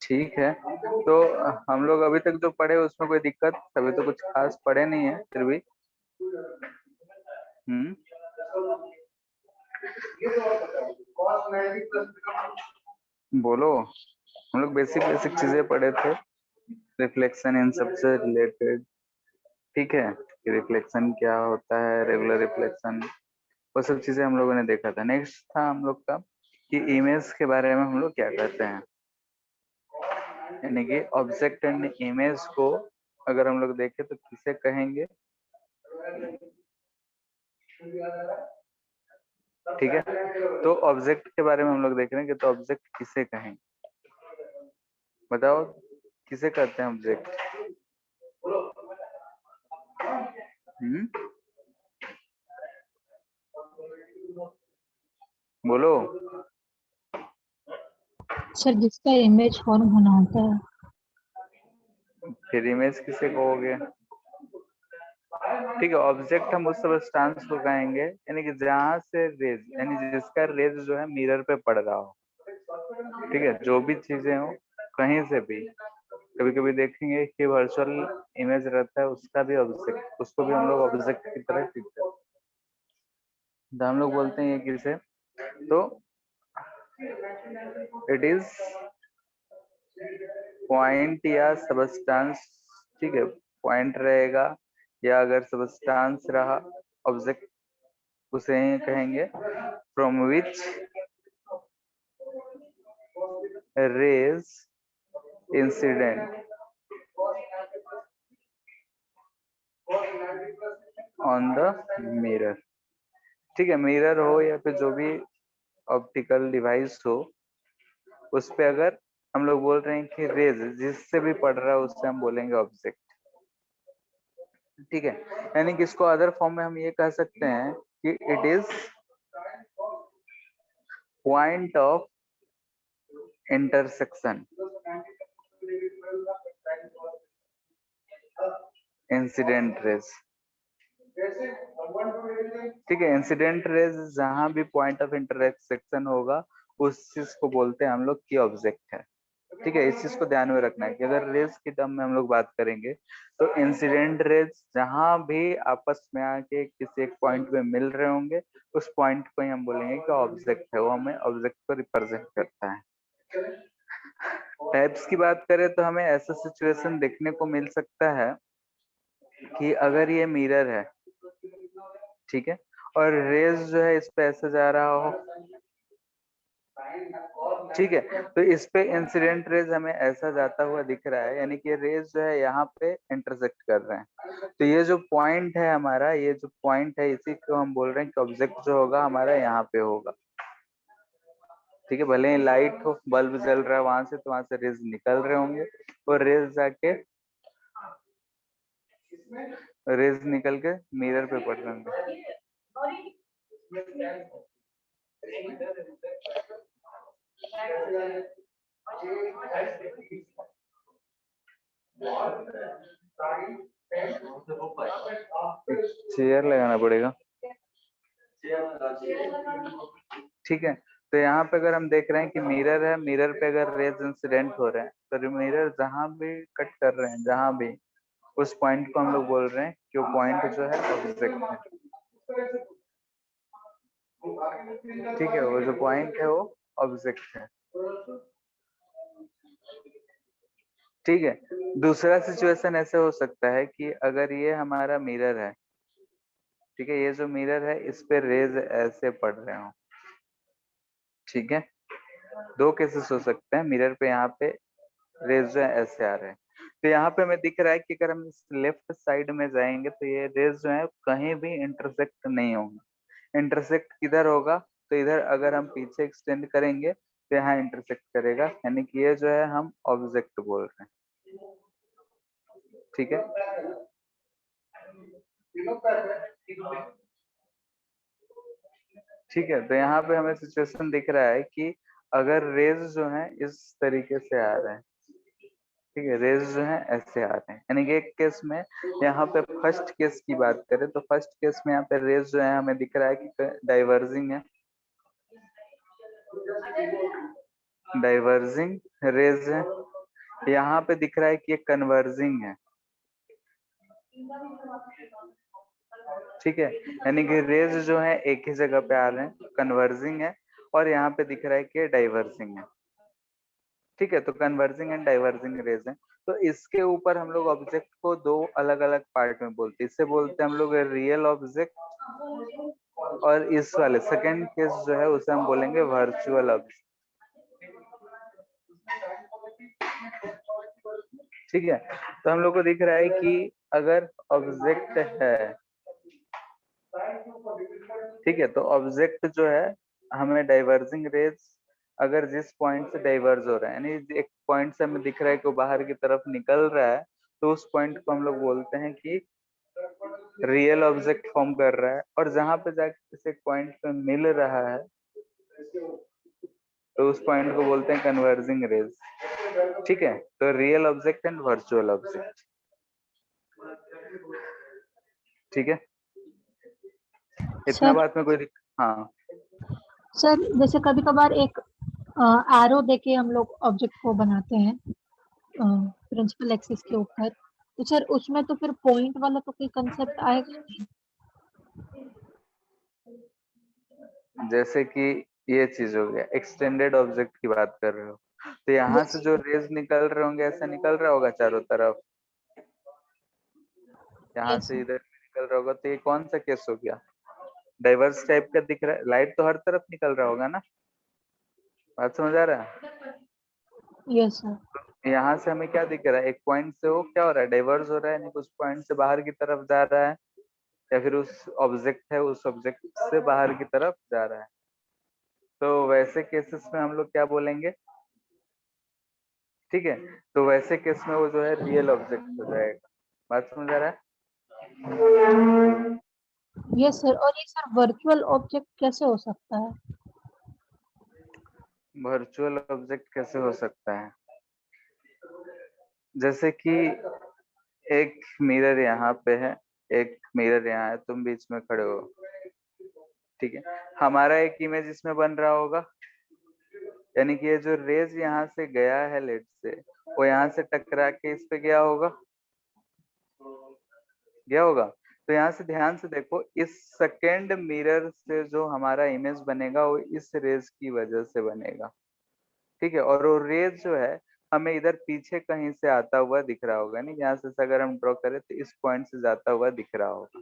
ठीक है। तो हम लोग अभी तक जो पढ़े उसमें कोई दिक्कत, अभी तो कुछ खास पढ़े नहीं है फिर भी। हम्म। बोलो। हम लोग बेसिक बेसिक चीजें पढ़े थे, रिफ्लेक्शन इन सबसे रिलेटेड। ठीक है, कि रिफ्लेक्शन क्या होता है, रेगुलर रिफ्लेक्शन, वो सब चीजें हम लोगों ने देखा था। नेक्स्ट था हम लोग का कि इमेज के बारे में हम लोग क्या कहते हैं, यानी कि ऑब्जेक्ट एंड इमेज को अगर हम लोग देखें तो किसे कहेंगे। ठीक है, तो ऑब्जेक्ट के बारे में हम लोग देख रहे हैं कि तो ऑब्जेक्ट किसे कहेंगे, बताओ किसे कहते हैं ऑब्जेक्ट। हम्म, बोलो। सर जिसका इमेज फॉर्म होना होता है। फिर इमेज किसे कहोगे। ठीक है, ऑब्जेक्ट हम उस सब्सटेंस को कहेंगे यानी कि जहां से रेज, यानी जिसका रेज जो है मिरर पे पड़ रहा हो। ठीक है, जो भी चीजें हो कहीं से भी, कभी कभी देखेंगे कि वर्चुअल इमेज रहता है उसका भी ऑब्जेक्ट, उसको भी हम लोग ऑब्जेक्ट की तरह ट्रीट करते हैं। तो हम लोग बोलते हैं ये किसे, तो इट इज पॉइंट या सबस्टांस। ठीक है, पॉइंट रहेगा या अगर सबस्टांस रहा ऑब्जेक्ट, उसे ही कहेंगे from which raise incident on the mirror. ठीक है, मिरर हो या फिर जो भी ऑप्टिकल डिवाइस हो, उस पे अगर हम लोग बोल रहे हैं कि रेज जिससे भी पड़ रहा है उससे हम बोलेंगे ऑब्जेक्ट। ठीक है, यानी कि इसको अदर फॉर्म में हम ये कह सकते हैं कि it is point of intersection incident raise. ठीक है, इंसिडेंट रेज जहां भी पॉइंट ऑफ इंटरसेक्शन होगा उस चीज को बोलते हैं हम लोग की ऑब्जेक्ट है। ठीक है, इस चीज को ध्यान में रखना है कि अगर रेज की टर्म में हम लोग बात करेंगे तो इंसिडेंट रेज जहां भी आपस में आके किसी एक पॉइंट पे मिल रहे होंगे उस पॉइंट को ही हम बोलेंगे कि ऑब्जेक्ट है, वो हमें ऑब्जेक्ट को रिप्रेजेंट करता है। टाइप्स की बात करें तो हमें ऐसा सिचुएशन देखने को मिल सकता है कि अगर ये मिरर है, ठीक है, और रेज जो है इस पे ऐसे जा रहा हो, ठीक है, तो इस पे इंसिडेंट रेज हमें ऐसा जाता हुआ दिख रहा है, यानी कि रेज जो है यहाँ पे इंटरसेक्ट कर रहे हैं। तो ये जो पॉइंट है हमारा, ये जो पॉइंट है इसी को हम बोल रहे हैं कि ऑब्जेक्ट जो होगा हमारा यहाँ पे होगा। ठीक है, भले ही लाइट हो, बल्ब जल रहा है वहां से, तो वहां से रेज निकल रहे होंगे और रेज निकल के मिरर पे पड़ रहे होंगे। चेयर लगाना पड़ेगा। ठीक है, तो यहाँ पे अगर हम देख रहे हैं कि मिरर है, मिरर पे अगर रेज इंसिडेंट हो रहे हैं तो मिरर जहां भी कट कर रहे हैं, जहां भी, उस पॉइंट को हम लोग बोल रहे हैं कि वो पॉइंट जो है ऑब्जेक्ट है। ठीक है, वो जो पॉइंट है वो ऑब्जेक्ट है। ठीक है, दूसरा सिचुएशन ऐसे हो सकता है कि अगर ये हमारा मिरर है, ठीक है, ये जो मिरर है इस पे रेज ऐसे पड़ रहे हो। ठीक है, दो केसेस हो सकते हैं, मिरर पे यहाँ पे रेज जो है ऐसे आ रहे हैं। तो यहाँ पे हमें दिख रहा है कि अगर हम इस लेफ्ट साइड में जाएंगे तो ये रेज जो है कहीं भी इंटरसेक्ट नहीं होंगे। इंटरसेक्ट किधर होगा, तो इधर अगर हम पीछे एक्सटेंड करेंगे तो यहाँ इंटरसेक्ट करेगा, यानी कि ये जो है हम ऑब्जेक्ट बोल रहे हैं। ठीक है, ठीक है, तो यहाँ पे हमें सिचुएशन दिख रहा है कि अगर रेज जो है इस तरीके से आ रहे हैं, ठीक है, रेज जो है ऐसे आ रहे हैं, यानी कि एक केस में, यहाँ पे फर्स्ट केस की बात करें तो फर्स्ट केस में यहाँ पे रेज जो है हमें दिख रहा है कि डाइवर्जिंग है, डाइवर्जिंग रेज है। यहाँ पे दिख रहा है कि ये कन्वर्जिंग है, ठीक है, यानी कि रेज जो है एक ही जगह पे आ रहे हैं, कन्वर्जिंग है, और यहाँ पे दिख रहा है कि डाइवर्जिंग है, ठीक है। तो कन्वर्जिंग एंड डाइवर्जिंग रेज है। तो इसके ऊपर हम लोग ऑब्जेक्ट को दो अलग अलग पार्ट में बोलते हैं, इससे बोलते हैं हम लोग रियल ऑब्जेक्ट, और इस वाले सेकेंड केस जो है उसे हम बोलेंगे वर्चुअल ऑब्जेक्ट, ठीक है। तो हम लोग को दिख रहा है कि अगर ऑब्जेक्ट है, ठीक है, तो ऑब्जेक्ट जो है हमें डाइवर्जिंग रेज अगर जिस पॉइंट से डाइवर्ज हो रहा है, यानी एक पॉइंट से हमें दिख रहा है कि वो बाहर की तरफ निकल रहा है, तो उस पॉइंट को हम लोग बोलते हैं कि रियल ऑब्जेक्ट फॉर्म कर रहा है, और जहां पे जाके किसी पॉइंट पे मिल रहा है तो उस पॉइंट को बोलते हैं कन्वर्जिंग रेज, ठीक है। तो real object and virtual object, ठीक है। इतना सर बात में कोई हाँ सर जैसे कभी कभार एक एरो देके हम लोग ऑब्जेक्ट को बनाते हैं प्रिंसिपल एक्सिस के ऊपर, तो सर उसमें तो फिर पॉइंट वाला तो कोई कंसेप्ट आएगा नहीं। जैसे कि ये चीज हो गया, एक्सटेंडेड ऑब्जेक्ट की बात कर रहे हो, तो यहाँ से यस जो रेज निकल रहे होंगे ऐसा निकल रहा होगा चारों तरफ, यहाँ यस से इधर निकल रहा होगा, तो ये कौन सा केस हो गया, डाइवर्स टाइप का दिख रहा है, लाइट तो हर तरफ निकल रहा होगा ना, बात समझ आ रहा है। Yes sir. यहाँ से हमें क्या दिख रहा है, एक पॉइंट से वो क्या हो रहा है, डाइवर्स हो रहा है, यानी कि उस पॉइंट से बाहर की तरफ जा रहा है, या फिर उस ऑब्जेक्ट है उस ऑब्जेक्ट से बाहर की तरफ जा रहा है। तो वैसे केसेस में हम लोग क्या बोलेंगे, ठीक है, तो वैसे केस में वो जो है रियल ऑब्जेक्ट हो जाएगा, बात समझ आ रहा है। यस सर, और ये सर वर्चुअल ऑब्जेक्ट कैसे हो सकता है? वर्चुअल ऑब्जेक्ट कैसे हो सकता है, जैसे कि एक मिरर यहाँ पे है, एक मिरर यहाँ है, तुम बीच में खड़े हो, ठीक है, हमारा एक इमेज इसमें बन रहा होगा, यानी कि ये जो रेज यहाँ से गया है लेट से, वो यहाँ से टकरा के इस पे गया होगा, गया होगा। तो यहाँ से ध्यान से देखो, इस सेकेंड मिरर से जो हमारा इमेज बनेगा वो इस रेज की वजह से बनेगा, ठीक है, और वो रेज जो है हमें इधर पीछे कहीं से आता हुआ दिख रहा होगा, नहीं, यहाँ से अगर हम ड्रॉ करें तो इस पॉइंट से जाता हुआ दिख रहा होगा,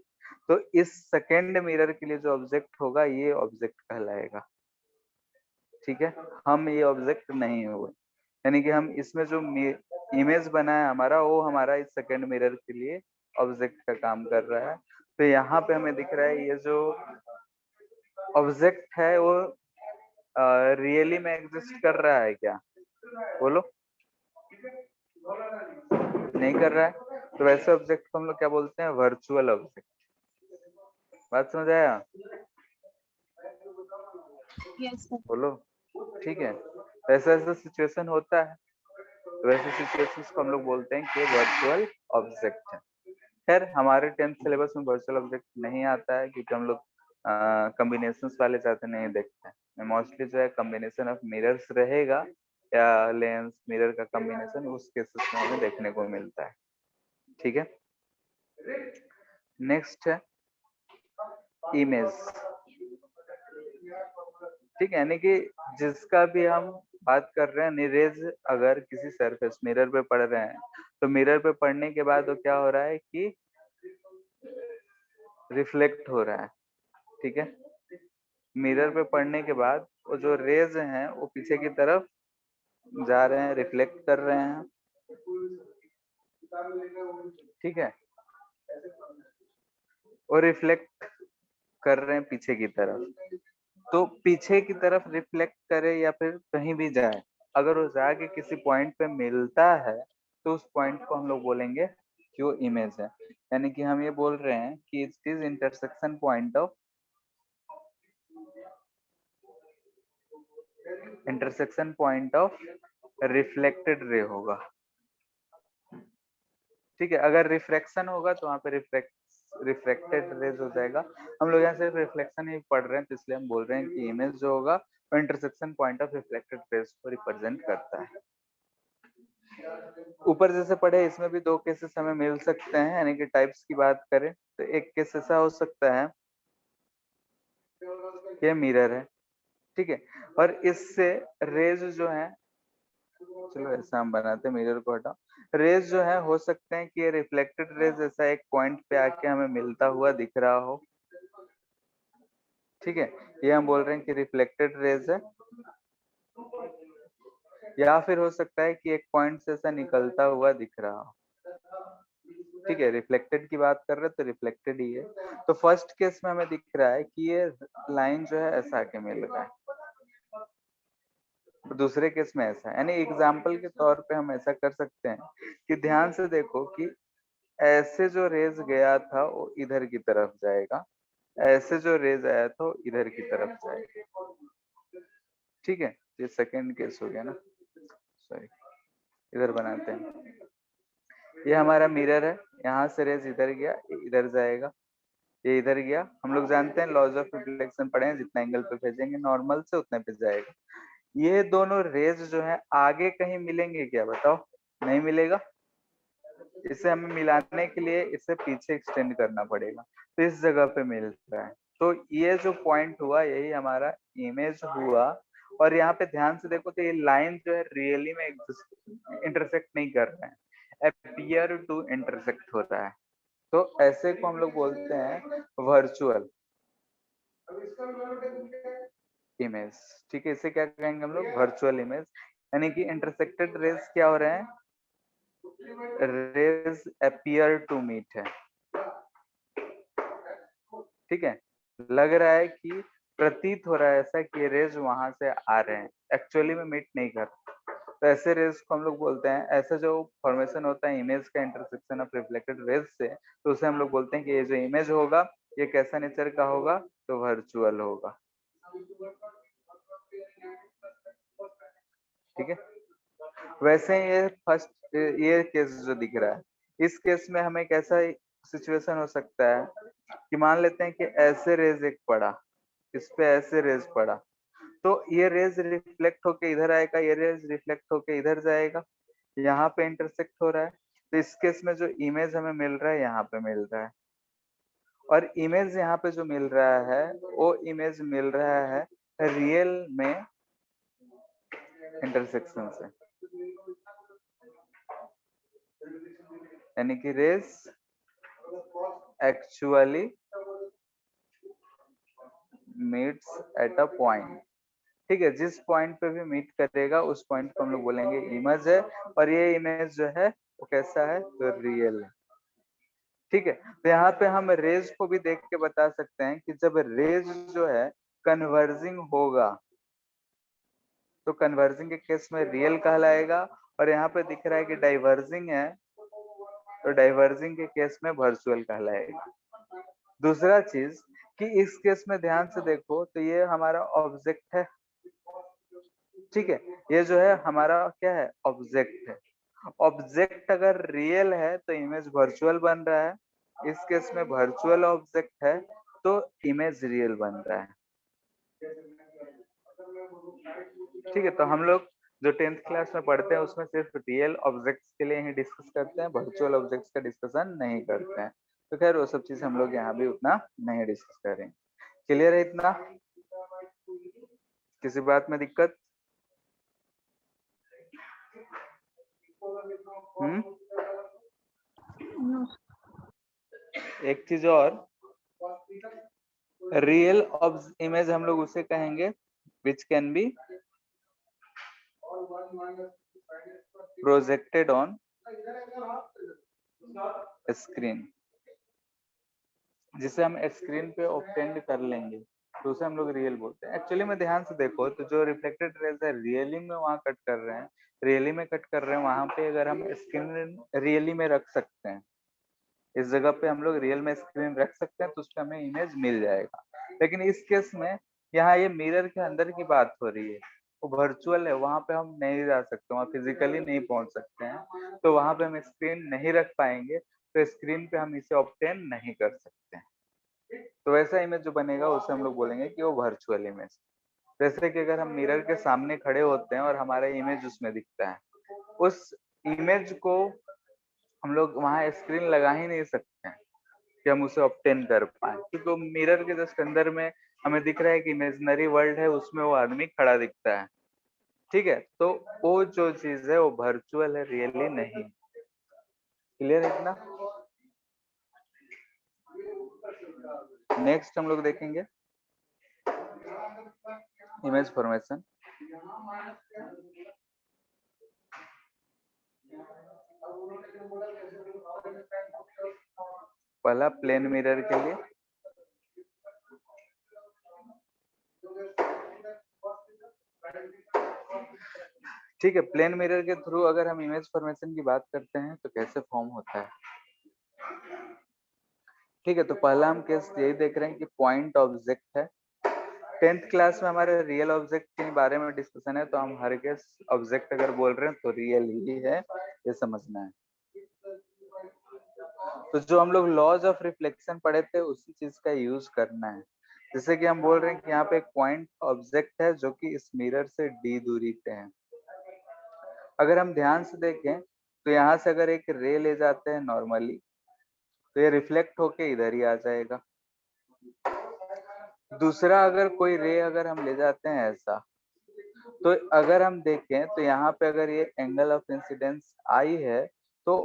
तो इस सेकेंड मिरर के लिए जो ऑब्जेक्ट होगा ये ऑब्जेक्ट कहलाएगा, ठीक है। हम ये ऑब्जेक्ट नहीं हुए, यानी कि हम इसमें जो इमेज बना है हमारा, वो हमारा इस सेकेंड मिरर के लिए ऑब्जेक्ट का काम कर रहा है। तो यहाँ पे हमें दिख रहा है ये जो ऑब्जेक्ट है वो रियली में एग्जिस्ट कर रहा है क्या, बोलो, नहीं कर रहा है, तो वैसे ऑब्जेक्ट को हम लोग क्या बोलते हैं, वर्चुअल ऑब्जेक्ट, बात समझ आया, यस सर। बोलो, ठीक है। ऐसा ऐसा सिचुएशन होता है, तो वैसे सिचुएशंस को हम लोग बोलते हैं कि वर्चुअल ऑब्जेक्ट है। खैर हमारे 10th सिलेबस में वर्चुअल ऑब्जेक्ट नहीं आता है, क्योंकि हम लोग कॉम्बिनेशंस वाले ज्यादा नहीं देखते हैं, मोस्टली जो है कॉम्बिनेशन ऑफ मिरर्स रहेगा, या लेंस मिरर का कॉम्बिनेशन, उस केसेस में हमें देखने को मिलता है, ठीक है। नेक्स्ट है इमेज, ठीक है, यानी कि जिसका भी हम बात कर रहे हैं, निरेज अगर किसी सरफेस मिरर पे पड़ रहे हैं, तो मिरर पे पड़ने के बाद वो क्या हो रहा है कि रिफ्लेक्ट हो रहा है, ठीक है, मिरर पे पड़ने के बाद वो जो रेज हैं वो पीछे की तरफ जा रहे हैं, रिफ्लेक्ट कर रहे हैं, ठीक है, और रिफ्लेक्ट कर रहे हैं पीछे की तरफ, तो पीछे की तरफ रिफ्लेक्ट करे या फिर कहीं भी जाए, अगर वो जाके किसी पॉइंट पे मिलता है, तो उस पॉइंट को हम लोग बोलेंगे कि वो इमेज है, यानी कि हम ये बोल रहे हैं कि it is intersection point of reflected ray होगा, ठीक है। अगर रिफ्रैक्शन होगा तो वहां पे रिफ्लेक्टेड रेज हो जाएगा, हम लोग यहाँ सिर्फ रिफ्लेक्शन ही पढ़ रहे हैं, तो इसलिए हम बोल रहे हैं कि इमेज जो होगा वो intersection point of reflected raise को रिप्रेजेंट करता है, ऊपर जैसे पढ़े इसमें भी दो केसेस हमें मिल सकते हैं, यानी कि टाइप्स की बात करें तो एक केस ऐसा हो सकता है, ये मिरर है, ठीक है, और इससे रेज जो है, चलो ऐसा हम बनाते हैं, मिरर को हटाओ, रेज जो है हो सकते हैं कि ये रिफ्लेक्टेड रेज ऐसा एक पॉइंट पे आके हमें मिलता हुआ दिख रहा हो, ठीक है, ये हम बोल रहे हैं कि रिफ्लेक्टेड रेज है, या फिर हो सकता है कि एक पॉइंट से ऐसा निकलता हुआ दिख रहा हो, ठीक है, रिफ्लेक्टेड की बात कर रहे हैं तो रिफ्लेक्टेड ही है। तो फर्स्ट केस में हमें दिख रहा है कि ये लाइन जो है ऐसा आके मिल रहा है, दूसरे केस में ऐसा, यानी एग्जाम्पल के तौर पे हम ऐसा कर सकते हैं कि ध्यान से देखो कि ऐसे जो रेज गया था वो इधर की तरफ जाएगा, ऐसे जो रेज आया था वो इधर की तरफ जाएगा, ठीक है, ये सेकंड केस हो गया ना, सॉरी, इधर बनाते हैं, ये हमारा मिरर है, यहाँ से रेज इधर गया, ये इधर जाएगा, ये इधर गया, हम लोग जानते हैं लॉज ऑफ रिफ्लेक्शन पढ़े हैं, जितना एंगल पे भेजेंगे नॉर्मल से उतने पे जाएगा। ये दोनों रेज जो है आगे कहीं मिलेंगे क्या, बताओ, नहीं मिलेगा, इसे हमें मिलाने के लिए इसे पीछे एक्सटेंड करना पड़ेगा, तो इस जगह पे मिल रहा है, तो ये जो पॉइंट हुआ यही हमारा इमेज हुआ। और यहाँ पे ध्यान से देखो तो ये लाइन जो है रियली में इंटरसेक्ट नहीं कर रहे हैं, अपीयर टू इंटरसेक्ट हो रहा है, तो ऐसे को हम लोग बोलते हैं वर्चुअल इमेज, ठीक है, इसे क्या कहेंगे हम लोग, वर्चुअल इमेज, यानी कि इंटरसेक्टेड रेज क्या हो रहे हैं, रेज अपीयर टू मीट है, ठीक है, लग रहा है कि प्रतीत हो रहा है ऐसा कि रेज वहां से आ रहे हैं, एक्चुअली में मीट नहीं कर, तो ऐसे रेज को हम लोग बोलते हैं, ऐसा जो फॉर्मेशन होता है इमेज का इंटरसेक्शन ऑफ रिफ्लेक्टेड रेज से, तो उसे हम लोग बोलते हैं कि ये जो इमेज होगा ये कैसा नेचर का होगा, तो वर्चुअल होगा, ठीक है। वैसे ये फर्स्ट ये केस जो दिख रहा है, इस केस में हमें कैसा सिचुएशन हो सकता है कि मान लेते हैं कि ऐसे रेज एक पड़ा, इस पे ऐसे रेज पड़ा, तो ये रेज रिफ्लेक्ट होके इधर आएगा, ये रेज रिफ्लेक्ट होके इधर जाएगा, यहाँ पे इंटरसेक्ट हो रहा है, तो इस केस में जो इमेज हमें मिल रहा है यहाँ पे मिल रहा है, और इमेज यहाँ पे जो मिल रहा है वो इमेज मिल रहा है रियल में इंटरसेक्शन से, यानी कि rays actually meets at a point, ठीक है, जिस पॉइंट पे भी मीट करेगा उस पॉइंट को हम लोग बोलेंगे इमेज है, और ये इमेज जो है वो कैसा है, तो रियल है, ठीक है। तो यहाँ पे हम रेज को भी देख के बता सकते हैं कि जब रेज जो है कन्वर्जिंग होगा तो कन्वर्जिंग के केस में रियल कहलाएगा, और यहाँ पे दिख रहा है कि डाइवर्जिंग है तो डाइवर्जिंग के केस में वर्चुअल कहलाएगा। दूसरा चीज कि इस केस में ध्यान से देखो तो ये हमारा ऑब्जेक्ट है, ठीक है, ये जो है हमारा क्या है, ऑब्जेक्ट है, ऑब्जेक्ट अगर रियल है तो इमेज वर्चुअल बन रहा है, इस केस में वर्चुअल ऑब्जेक्ट है तो इमेज रियल बन रहा है, ठीक है। तो हम लोग जो 10th क्लास में पढ़ते हैं उसमें सिर्फ रियल ऑब्जेक्ट्स के लिए ही डिस्कस करते हैं, वर्चुअल ऑब्जेक्ट्स का डिस्कशन नहीं करते हैं, तो खैर वो सब चीज हम लोग यहाँ भी उतना नहीं डिस्कस करेंगे। क्लियर है इतना, किसी बात में दिक्कत? हम्म, नो। एक चीज और, रियल इमेज हम लोग उसे कहेंगे which can be projected on screen, जिसे हम स्क्रीन पे ऑब्टेंड कर लेंगे तो उसे हम लोग रियल बोलते हैं। एक्चुअली में ध्यान से देखो तो जो रिफ्लेक्टेड रेज है रियली में वहां कट कर रहे हैं, रियली में कट कर रहे हैं, वहां पे अगर हम स्क्रीन रियली में रख सकते हैं, इस जगह पे हम लोग रियल में स्क्रीन रख सकते हैं तो उसका हमें इमेज मिल जाएगा। लेकिन इस केस में यहाँ ये मिरर के अंदर की बात हो रही है, वो वर्चुअल है, वहां पे हम नहीं जा सकते, वहां फिजिकली नहीं पहुंच सकते हैं, तो वहां पे हम स्क्रीन नहीं रख पाएंगे, तो स्क्रीन पे हम इसे ऑब्टेन नहीं कर सकते हैं। तो वैसा इमेज जो बनेगा उसे हम लोग बोलेंगे कि वो वर्चुअल इमेज। जैसे कि अगर हम मिरर के सामने खड़े होते हैं और हमारा इमेज उसमें दिखता है, उस इमेज को हम लोग वहां स्क्रीन लगा ही नहीं सकते हैं कि हम उसे ऑब्टेन कर पाए, क्योंकि मिरर के जस्ट अंदर में हमें दिख रहा है कि इमेजिनरी वर्ल्ड है, उसमें वो आदमी खड़ा दिखता है। ठीक है, तो वो जो चीज है वो वर्चुअल है, रियली नहीं। क्लियर है इतना? नेक्स्ट हम लोग देखेंगे इमेज फॉर्मेशन। पहला प्लेन मिरर के लिए ठीक है, प्लेन मिरर के थ्रू अगर हम इमेज फॉर्मेशन की बात करते हैं तो कैसे फॉर्म होता है। ठीक है, तो पहला हम केस यही देख रहे हैं कि पॉइंट ऑब्जेक्ट है। 10th क्लास में हमारे रियल ऑब्जेक्ट के बारे में डिस्कशन है, तो हम हर केस ऑब्जेक्ट अगर बोल रहे हैं तो रियल ही है, ये समझना है। तो जो हम लोग लॉज ऑफ रिफ्लेक्शन पढ़े थे उसी चीज का यूज करना है। जैसे कि हम बोल रहे हैं कि यहाँ पे एक पॉइंट ऑब्जेक्ट है जो कि इस मिरर से डी दूरी पे है। अगर हम ध्यान से देखें तो यहाँ से अगर एक रे ले जाते हैं नॉर्मली, तो ये रिफ्लेक्ट होके इधर ही आ जाएगा। दूसरा अगर कोई रे अगर हम ले जाते हैं ऐसा, तो अगर हम देखें तो यहाँ पे अगर ये एंगल ऑफ इंसिडेंस आई है, तो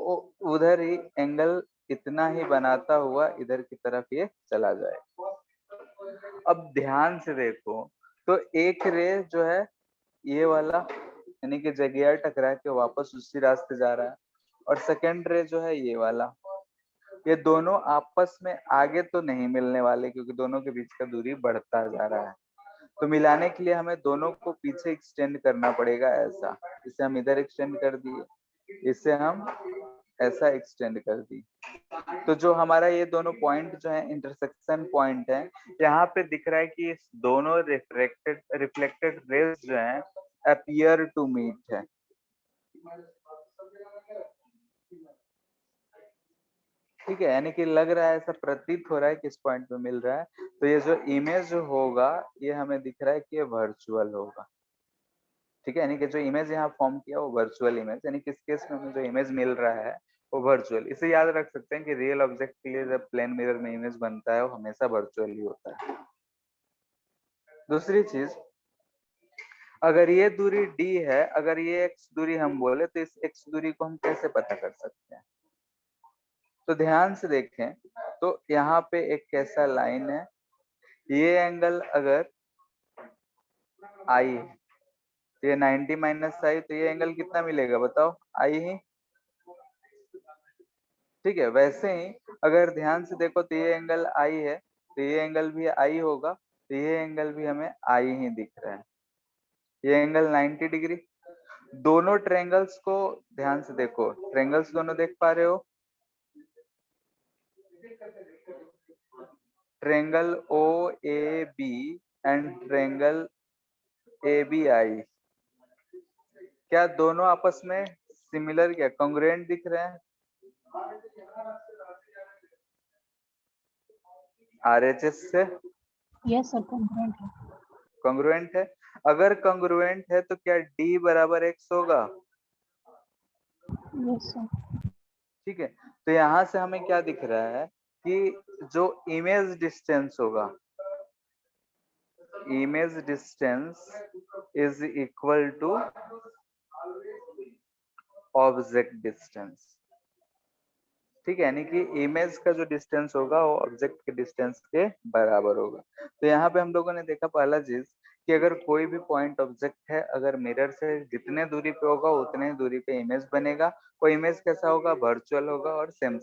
उधर ही एंगल इतना ही बनाता हुआ इधर की तरफ ये चला जाए। अब ध्यान से देखो तो एक रे जो है ये वाला, यानी कि जगह टकरा के वापस उसी रास्ते जा रहा है, और सेकेंड रे जो है ये वाला, ये दोनों आपस में आगे तो नहीं मिलने वाले, क्योंकि दोनों के बीच का दूरी बढ़ता जा रहा है। तो मिलाने के लिए हमें दोनों को पीछे एक्सटेंड करना पड़ेगा ऐसा। इसे हम इधर एक्सटेंड कर दिए, इसे हम ऐसा एक्सटेंड कर दी। तो जो हमारा ये दोनों पॉइंट जो है इंटरसेक्शन पॉइंट है, यहाँ पे दिख रहा है कि इस दोनों रिफ्लेक्टेड रेज जो है अपीयर टू मीट है। ठीक है, यानी कि लग रहा है, ऐसा प्रतीत हो रहा है कि इस पॉइंट पे मिल रहा है। तो ये जो इमेज होगा ये हमें दिख रहा है कि ये वर्चुअल होगा। ठीक है, यानी कि जो इमेज यहाँ फॉर्म किया वो वर्चुअल इमेज, यानी कि इस केस में हमें जो इमेज मिल रहा है वो वर्चुअल। इसे याद रख सकते हैं कि रियल ऑब्जेक्ट के लिए जब प्लेन मिरर में इमेज बनता है वो हमेशा वर्चुअल ही होता है। दूसरी चीज, अगर ये दूरी d है, अगर ये x दूरी हम बोले, तो इस x दूरी को हम कैसे पता कर सकते हैं? तो ध्यान से देखें तो यहाँ पे एक कैसा लाइन है, ये एंगल अगर आई है, तो ये 90 माइनस आई, तो ये एंगल कितना मिलेगा बताओ? आई ही। ठीक है, वैसे ही अगर ध्यान से देखो तो ये एंगल आई है, तो ये एंगल भी आई होगा, तो ये एंगल भी हमें आई ही दिख रहा है। ये एंगल 90 डिग्री। दोनों ट्रायंगल्स को ध्यान से देखो, ट्रायंगल्स दोनों देख पा रहे हो? Triangle O A B and triangle A B I, क्या दोनों आपस में सिमिलर, क्या कॉन्ग्रुएंट दिख रहे हैं? आरएचएस से यस सर, कॉन्ग्रुएंट है। कॉन्ग्रुएंट है। अगर कॉन्ग्रुएंट है तो क्या d बराबर x होगा? Yes sir. ठीक है, तो यहाँ से हमें क्या दिख रहा है कि जो इमेज डिस्टेंस होगा, image distance is equal to object distance. ठीक है, यानी कि इमेज का जो डिस्टेंस होगा वो ऑब्जेक्ट के डिस्टेंस के बराबर होगा। तो यहाँ पे हम लोगों ने देखा पहला चीज कि अगर कोई भी पॉइंट ऑब्जेक्ट है, अगर मिरर से जितने दूरी पे होगा उतने दूरी पे इमेज बनेगा। वो इमेज कैसा होगा? वर्चुअल होगा और सेम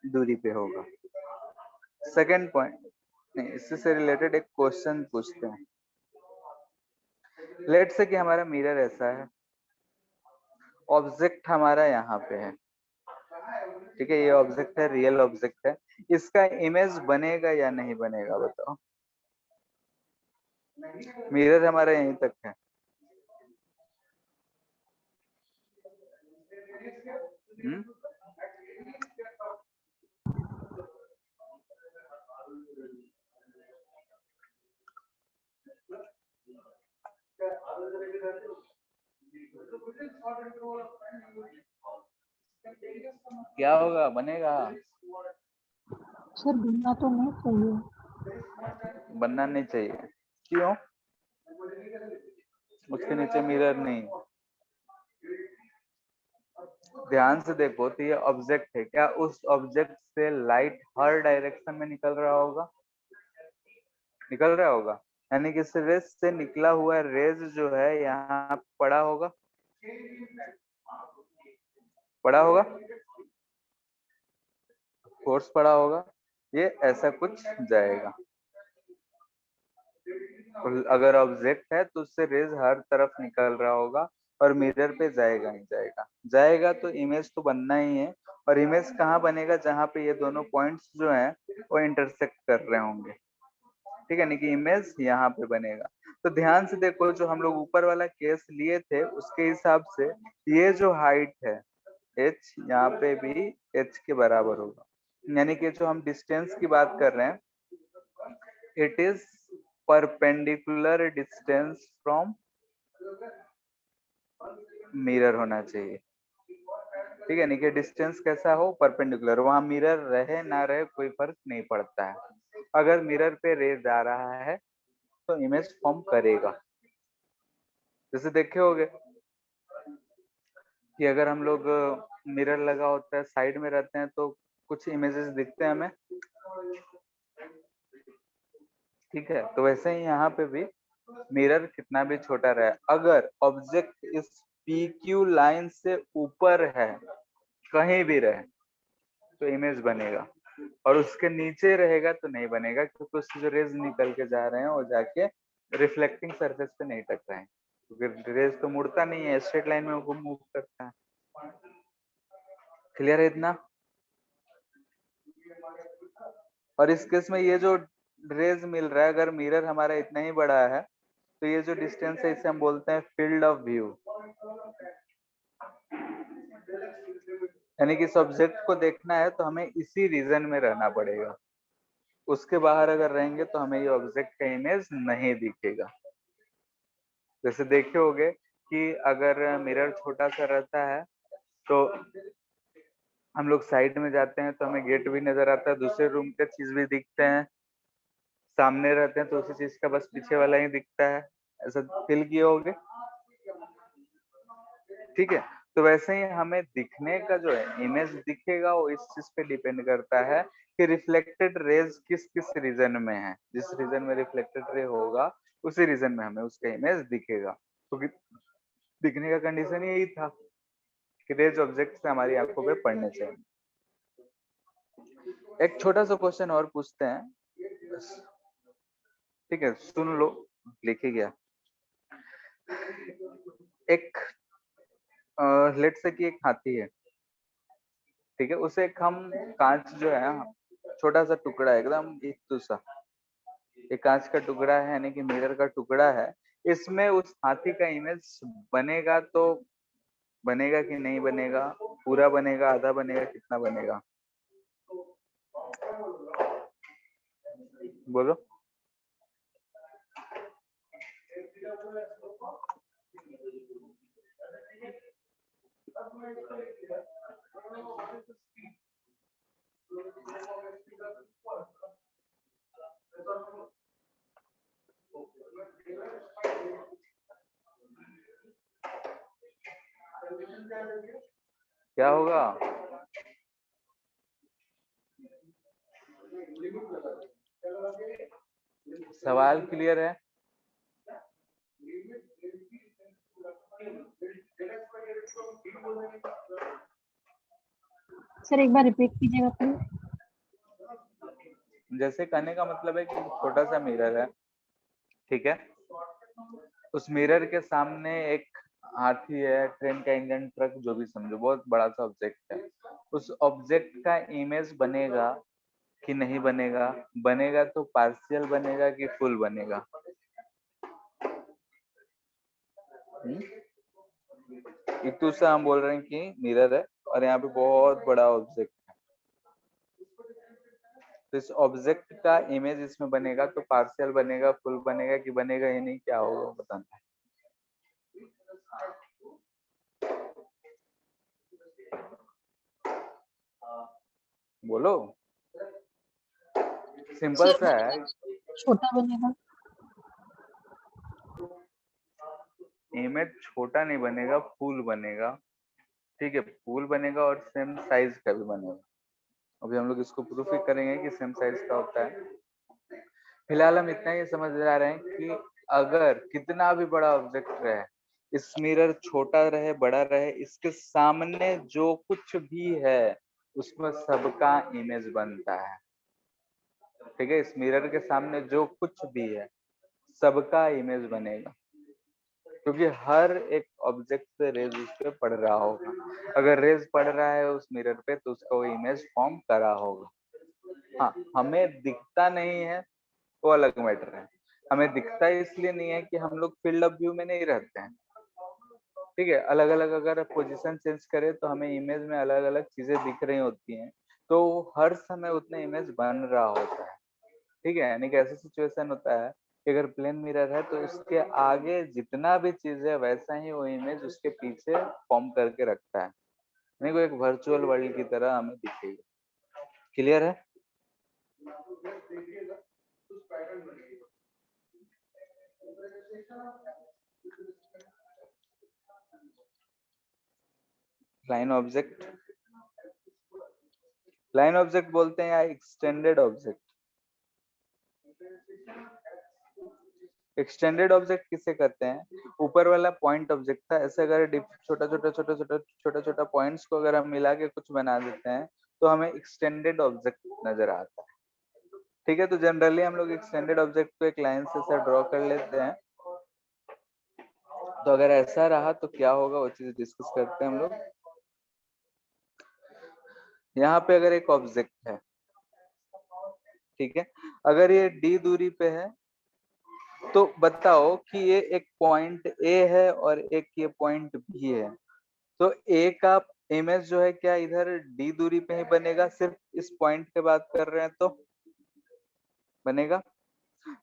दूरी पे होगा। सेकेंड पॉइंट, नहीं, इससे से रिलेटेड एक क्वेश्चन पूछते हैं। लेट से कि हमारा मिरर ऐसा है, ऑब्जेक्ट हमारा यहाँ पे है। ठीक है, ये ऑब्जेक्ट है, रियल ऑब्जेक्ट है, इसका इमेज बनेगा या नहीं बनेगा बताओ? मिरर हमारा यहीं तक है। हम्म, क्या होगा, बनेगा? सर बनना तो नहीं चाहिए। बनना नहीं चाहिए, क्यों? उसके नीचे मिरर नहीं। ध्यान से देखो तो ये ऑब्जेक्ट है, क्या उस ऑब्जेक्ट से लाइट हर डायरेक्शन में निकल रहा होगा? निकल रहा होगा, यानी कि इस रेस से निकला हुआ रेज जो है यहाँ पड़ा होगा, पड़ा होगा, फोर्स पड़ा होगा, ये ऐसा कुछ जाएगा। और अगर ऑब्जेक्ट है तो उससे रेज हर तरफ निकल रहा होगा और मिरर पे जाएगा नहीं, जाएगा जाएगा तो इमेज तो बनना ही है। और इमेज कहाँ बनेगा? जहाँ पे ये दोनों पॉइंट्स जो हैं वो इंटरसेक्ट कर रहे होंगे, ठीक है, नहीं कि इमेज यहाँ पे बनेगा। तो ध्यान से देखो, जो हम लोग ऊपर वाला केस लिए थे उसके हिसाब से ये जो हाइट है h यहाँ पे भी h के बराबर होगा, यानी कि जो हम डिस्टेंस की बात कर रहे हैं, it is perpendicular distance from mirror होना चाहिए, ठीक है, नहीं कि डिस्टेंस कैसा हो, परपेंडिकुलर। वहां मिरर रहे ना रहे कोई फर्क नहीं पड़ता है, अगर मिरर पे रे जा रहा है तो इमेज फॉर्म करेगा। जैसे देखे होगे कि अगर हम लोग मिरर लगा होता है साइड में रहते हैं तो कुछ इमेजेस दिखते हैं हमें, ठीक है, तो वैसे ही यहाँ पे भी मिरर कितना भी छोटा रहे, अगर ऑब्जेक्ट इस पी क्यू लाइन से ऊपर है, कहीं भी रहे, तो इमेज बनेगा। और उसके नीचे रहेगा तो नहीं बनेगा, क्योंकि उससे जो रेज निकल के जा रहे हैं वो जाके रिफ्लेक्टिंग सरफेस पे नहीं टकराए, क्योंकि रेज तो मुड़ता नहीं है, स्ट्रेट लाइन में वो मूव करता है। क्लियर है इतना? और इस केस में ये जो रेज मिल रहा है, अगर मिरर हमारा इतना ही बड़ा है तो ये जो डिस्टेंस है इसे हम बोलते हैं फील्ड ऑफ व्यू, यानी कि सब्जेक्ट को देखना है तो हमें इसी रीजन में रहना पड़ेगा, उसके बाहर अगर रहेंगे तो हमें ये ऑब्जेक्ट का इमेज नहीं दिखेगा। जैसे देखे होगे कि अगर मिरर छोटा सा रहता है तो हम लोग साइड में जाते हैं तो हमें गेट भी नजर आता है, दूसरे रूम के चीज भी दिखते हैं, सामने रहते हैं तो उसी चीज का बस पीछे वाला ही दिखता है, ऐसा फील किए होगे, ठीक है। तो वैसे ही हमें दिखने का जो है इमेज दिखेगा वो इस चीज पे डिपेंड करता है कि रिफ्लेक्टेड रेज किस किस रीजन में है, जिस रीजन में रिफ्लेक्टेड रे होगा उसी रीजन में हमें उसका इमेज दिखेगा। क्योंकि तो दिखने का कंडीशन यही था कि रेज ऑब्जेक्ट से हमारी आंखों पे पड़ने चाहिए। एक छोटा सा क्वेश्चन और पूछते हैं, ठीक है, सुन लो, लिखे गया। एक लेट से कि एक हाथी है, ठीक है, उसे एक हम कांच जो है, छोटा सा टुकड़ा है एकदम एक सा, एक कांच का टुकड़ा है यानी कि मिरर का टुकड़ा है, इसमें उस हाथी का इमेज बनेगा तो बनेगा कि नहीं बनेगा? पूरा बनेगा, आधा बनेगा, कितना बनेगा? बोलो। क्या होगा? सवाल क्लियर है? सर एक बार रिपीट कीजिएगा प्लीज। जैसे कहने का मतलब है कि छोटा सा मिरर है, ठीक है, उस मिरर के सामने एक हाथी है, ट्रेन का इंजन, ट्रक, जो भी समझो, बहुत बड़ा सा ऑब्जेक्ट है, उस ऑब्जेक्ट का इमेज बनेगा कि नहीं बनेगा? बनेगा तो पार्शियल बनेगा कि फुल बनेगा? इतू से हम बोल रहे हैं कि मिरर है और यहाँ पे बहुत बड़ा ऑब्जेक्ट है, तो इस ऑब्जेक्ट का इमेज इसमें बनेगा तो पार्शियल बनेगा, फुल बनेगा कि बनेगा ही नहीं, क्या होगा बताना है। बोलो, सिंपल सर सा वो है। छोटा बनेगा। इमेज छोटा नहीं बनेगा, फूल बनेगा। ठीक है, फूल बनेगा और सेम साइज का भी बनेगा। अभी हम लोग इसको प्रूफ ही करेंगे कि सेम साइज का होता है। फिलहाल हम इतना ही समझ जा रहे हैं कि अगर कितना भी बड़ा ऑब्जेक्ट रहे, इस मिरर छोटा रहे बड़ा रहे, इसके सामने जो कुछ भी है उसमें सबका इमेज बनता है। ठीक है, इस मिरर के सामने जो कुछ भी है सबका इमेज बनेगा, क्योंकि हर एक ऑब्जेक्ट से रेज उस पर पड़ रहा होगा। अगर रेज पड़ रहा है उस मिरर पे तो उसका वो इमेज फॉर्म करा होगा। हाँ, हमें दिखता नहीं है वो अलग मैटर है। हमें दिखता इसलिए नहीं है कि हम लोग फील्ड ऑफ व्यू में नहीं रहते हैं। ठीक है, अलग अलग अगर पोजीशन चेंज करें तो हमें इमेज में अलग अलग चीजें दिख रही होती हैं, तो हर समय उतना इमेज बन रहा होता है। ठीक है, यानी कि ऐसा सिचुएशन होता है कि अगर प्लेन मिरर है तो उसके आगे जितना भी चीज है वैसा ही वो इमेज उसके पीछे फॉर्म करके रखता है, यानी वो एक वर्चुअल वर्ल्ड की तरह हमें दिखेगी। क्लियर है? लाइन ऑब्जेक्ट, लाइन ऑब्जेक्ट बोलते हैं या एक्सटेंडेड ऑब्जेक्ट। एक्सटेंडेड ऑब्जेक्ट किसे कहते हैं? ऊपर वाला पॉइंट ऑब्जेक्ट था, ऐसे अगर छोटा छोटा छोटा छोटा छोटा छोटा पॉइंट्स को अगर हम मिला के कुछ बना देते हैं तो हमें एक्सटेंडेड ऑब्जेक्ट नजर आता है। ठीक है, तो जनरली हम लोग एक्सटेंडेड ऑब्जेक्ट को एक लाइन से ऐसा ड्रॉ कर लेते हैं। तो अगर ऐसा रहा तो क्या होगा वो चीज डिस्कस करते हैं हम लोग। यहाँ पे अगर एक ऑब्जेक्ट है, ठीक है, अगर ये डी दूरी पे है तो बताओ कि ये एक पॉइंट ए है और एक ये पॉइंट बी है, तो ए का इमेज जो है क्या इधर डी दूरी पे ही बनेगा? सिर्फ इस पॉइंट के बात कर रहे हैं तो बनेगा।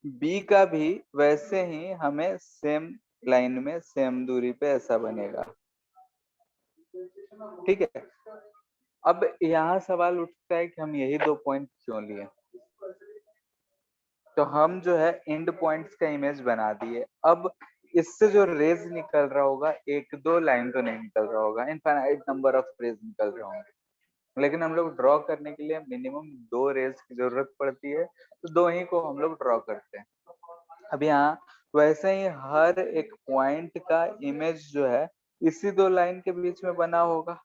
बी का भी वैसे ही हमें सेम लाइन में सेम दूरी पे ऐसा बनेगा। ठीक है, अब यहाँ सवाल उठता है कि हम यही दो पॉइंट क्यों लिए? तो हम जो है एंड पॉइंट्स का इमेज बना दिए। अब इससे जो रेज निकल रहा होगा, एक दो लाइन तो नहीं निकल रहा होगा, इनफाइनाइट नंबर ऑफ रेज निकल रहे होंगे, लेकिन हम लोग ड्रॉ करने के लिए मिनिमम दो रेज की जरूरत पड़ती है, तो दो ही को हम लोग ड्रॉ करते हैं। अब यहाँ वैसे ही हर एक पॉइंट का इमेज जो है इसी दो लाइन के बीच में बना होगा,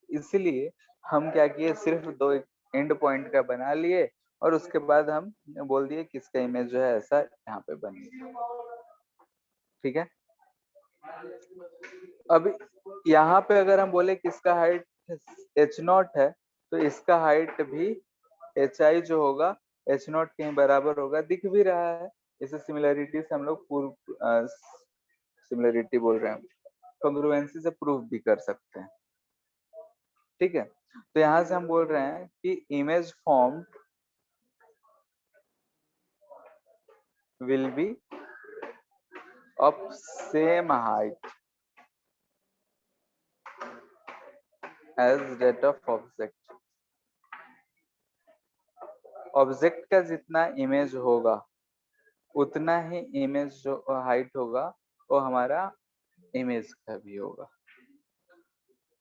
इसीलिए हम क्या किए, सिर्फ दो एंड पॉइंट का बना लिए और उसके बाद हम बोल दिए कि इसका इमेज जो है ऐसा यहाँ पे बनेगा। ठीक है, अब यहाँ पे अगर हम बोले कि इसका हाइट एच नॉट है तो इसका हाइट भी एच आई जो होगा एच नॉट के बराबर होगा, दिख भी रहा है। इसे सिमिलरिटी से हम लोग पूर्व सिमिलरिटी बोल रहे हैं, कॉन्ग्रुएंसी से प्रूफ भी कर सकते हैं। ठीक है, तो यहाँ से हम बोल रहे हैं कि image form will be of same height as that of object. Object का जितना इमेज होगा उतना ही इमेज जो हाइट होगा वो हमारा इमेज का भी होगा।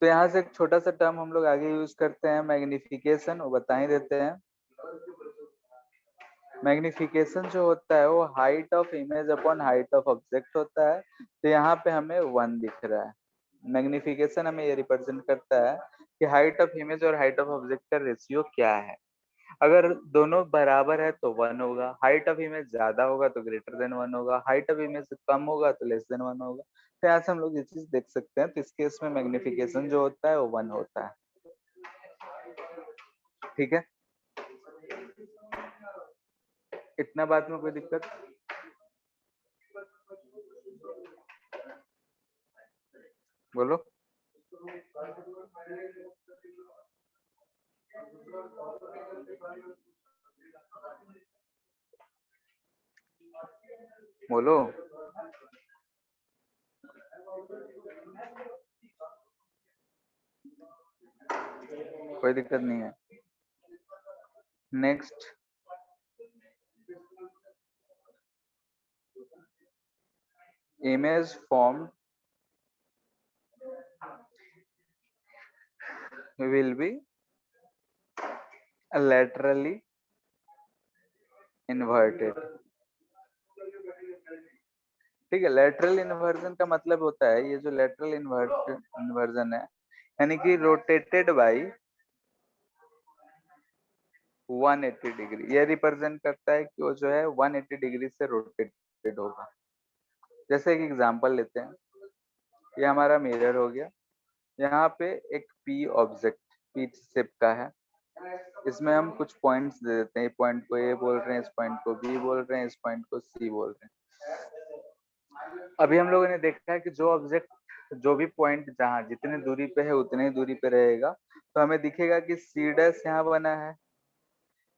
तो यहाँ से एक छोटा सा टर्म हम लोग आगे यूज करते हैं, मैग्निफिकेशन, वो बता ही देते हैं। मैग्निफिकेशन जो होता है वो height of image upon height of object होता है। तो यहाँ पे हमें 1 दिख रहा है। मैग्निफिकेशन हमें ये रिप्रेजेंट करता है कि हाइट ऑफ इमेज और हाइट ऑफ ऑब्जेक्ट का रेशियो क्या है। अगर दोनों बराबर है तो 1 होगा, हाइट ऑफ इमेज ज्यादा होगा तो ग्रेटर देन 1 होगा, हाइट ऑफ इमेज कम होगा तो लेस देन 1 होगा। तो यहाँ से हम लोग ये चीज देख सकते हैं। तो इस केस में मैग्निफिकेशन जो होता है वो 1 होता है। ठीक है, इतना बात में कोई दिक्कत? बोलो। बोलो, कोई दिक्कत नहीं है। Next, image formed will be laterally inverted। ठीक है, लेटरल इन्वर्जन का मतलब होता है, ये जो लेटरल इन्वर्जन है, यानी कि रोटेटेड बाई 180 डिग्री, ये रिप्रेजेंट करता है कि वो जो है 180 डिग्री से रोटेटेड होगा। जैसे एक एग्जांपल लेते हैं, ये हमारा मिरर हो गया, यहाँ पे एक पी ऑब्जेक्ट पी शेप का है, इसमें हम कुछ पॉइंट्स दे देते हैं, पॉइंट को ए बोल रहे हैं, इस पॉइंट को बी बोल रहे हैं, इस पॉइंट को सी बोल रहे हैं। अभी हम लोगों ने देखा है कि जो ऑब्जेक्ट, जो भी पॉइंट जहाँ जितने दूरी पे है उतने ही दूरी पे रहेगा, तो हमें दिखेगा कि सी डैश यहाँ बना है,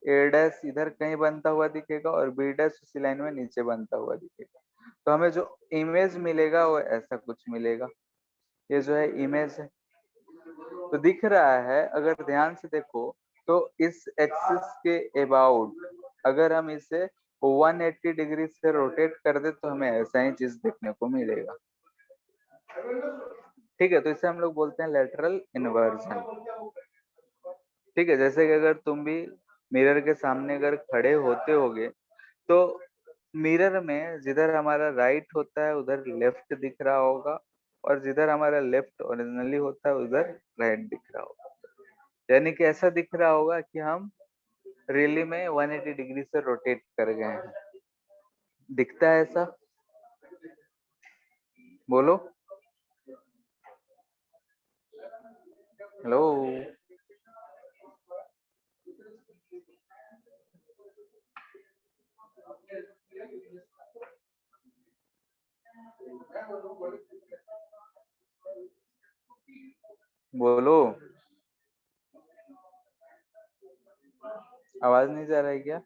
ए डैश इधर कहीं बनता हुआ दिखेगा और बी डैश उसी लाइन में नीचे बनता हुआ दिखेगा। तो हमें जो इमेज मिलेगा वो ऐसा कुछ मिलेगा, ये जो है इमेज है। तो दिख रहा है, अगर ध्यान से देखो तो इस एक्सिस के अबाउट अगर हम इसे 180 डिग्री से रोटेट कर दे तो हमें ऐसा ही चीज देखने को मिलेगा। ठीक है, तो इसे हम लोग बोलते हैं लेटरल इन्वर्जन। ठीक है, जैसे कि अगर तुम भी मिरर के सामने अगर खड़े होते होगे तो मिरर में जिधर हमारा राइट होता है उधर लेफ्ट दिख रहा होगा, और जिधर हमारा लेफ्ट ओरिजिनली होता है उधर राइट दिख रहा होगा। यानी कि ऐसा दिख रहा होगा कि हम रियली में 180 डिग्री से रोटेट कर गए हैं। दिखता है ऐसा? बोलो हेलो। बोलो, आवाज नहीं जा रहा है क्या?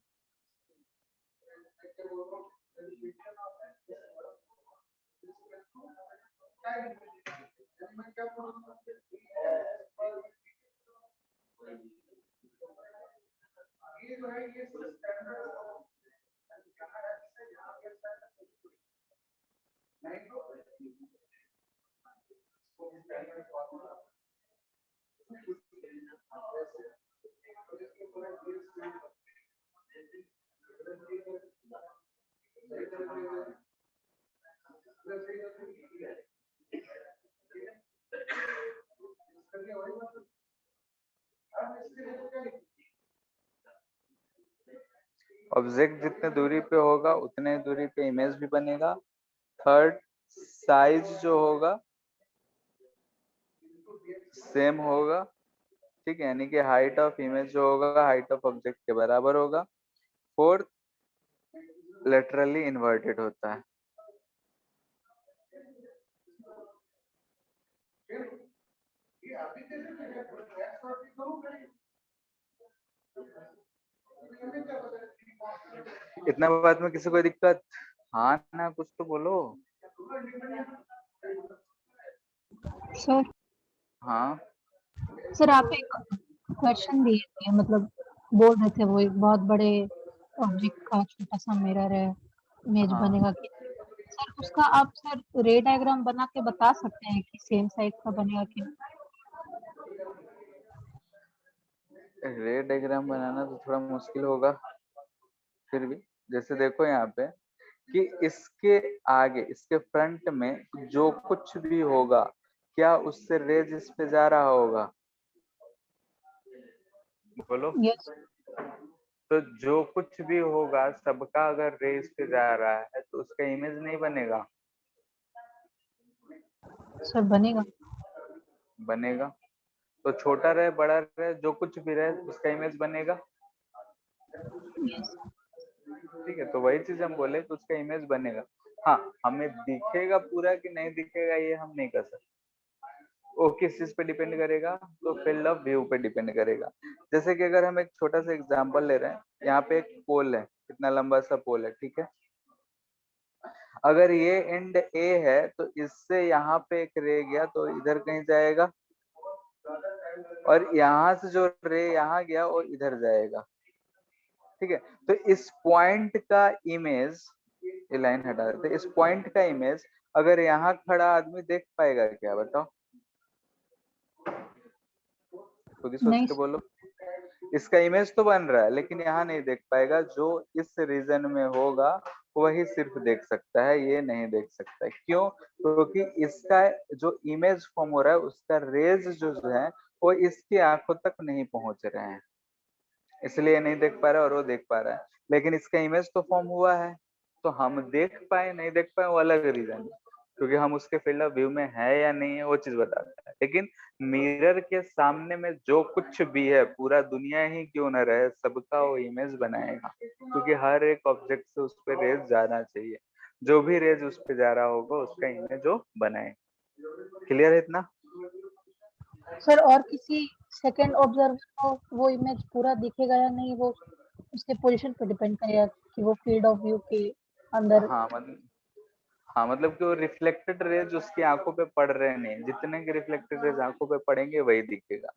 ऑब्जेक्ट जितने दूरी पे होगा उतने दूरी पे इमेज भी बनेगा। थर्ड, साइज जो होगा सेम होगा। ठीक है, यानी कि हाइट ऑफ इमेज जो होगा हाइट ऑफ ऑब्जेक्ट के बराबर होगा। फोर्थ, लेटरली इन्वर्टेड होता है। इतना बात में किसी को दिक्कत? हाँ ना, कुछ तो बोलो। सर हाँ सर आप एक क्वेश्चन दिए थे, मतलब बोल रहे थे वो एक बहुत बड़े ऑब्जेक्ट का छोटा सा मिरर है, इमेज हाँ, बनेगा कि सर उसका आप सर रे डायग्राम बना के बता सकते हैं कि सेम साइज का बनेगा कि नहीं? रे डायग्राम बनाना तो थोड़ा मुश्किल होगा, फिर भी जैसे देखो यहाँ पे कि इसके आगे, इसके फ्रंट में जो कुछ भी होगा, क्या उससे रेज इस पे जा रहा होगा? बोलो। यस तो जो कुछ भी होगा सबका अगर रे इस पे जा रहा है तो उसका इमेज नहीं बनेगा? सर बनेगा। बनेगा। तो छोटा रहे बड़ा रहे जो कुछ भी रहे उसका इमेज बनेगा। यस ठीक है, तो वही चीज हम बोले तो उसका इमेज बनेगा। हाँ, हमें दिखेगा पूरा कि नहीं दिखेगा ये हम नहीं कर सकते, वो किस चीज पे डिपेंड करेगा? तो फील्ड ऑफ व्यू पे डिपेंड करेगा। जैसे कि अगर हम एक छोटा सा एग्जांपल ले रहे हैं, यहाँ पे एक पोल है, कितना लंबा सा पोल है, ठीक है। अगर ये एंड ए है तो इससे यहाँ पे एक रे गया तो इधर कहीं जाएगा, और यहाँ से जो रे यहाँ गया वो इधर जाएगा। ठीक है। तो इस पॉइंट का इमेज, ये लाइन हटा देते हैं, इस पॉइंट का इमेज अगर यहाँ खड़ा आदमी देख पाएगा क्या, बताओ, खुद ही सोच नहीं के sir, बोलो। इसका इमेज तो बन रहा है लेकिन यहाँ नहीं देख पाएगा, जो इस रीजन में होगा वही सिर्फ देख सकता है, ये नहीं देख सकता है। क्यों? क्योंकि इसका जो इमेज फॉर्म हो रहा है उसका रेज जो है वो इसकी आंखों तक नहीं पहुंच रहे हैं, इसलिए नहीं देख पा रहा है और वो देख पा रहा है। लेकिन इसका इमेज तो फॉर्म हुआ है, तो हम देख पाए नहीं देख पाए वो अलग रीजन है, क्योंकि हम उसके फील्ड ऑफ व्यू में है या नहीं है वो चीज बताता है। लेकिन मिरर के सामने में जो कुछ भी है, पूरा दुनिया ही क्यों न रहे, सबका वो इमेज बनाएगा, क्योंकि हर एक ऑब्जेक्ट से उस पर रेज जाना चाहिए, जो भी रेज उस पर जा रहा होगा उसका इमेज वो बनाए। क्लियर है इतना? सर और किसी सेकंड ऑब्जर्वर को वो इमेज पूरा दिखेगा या नहीं, वो उसके पोजीशन पे डिपेंड करेगा कि वो फील्ड ऑफ व्यू के अंदर। हाँ मतलब, हाँ मतलब कि वो रिफ्लेक्टेड रेज उसकी आंखों पे पड़ रहे नहीं, जितने के रिफ्लेक्टेड रेज आंखों पे पड़ेंगे वही दिखेगा।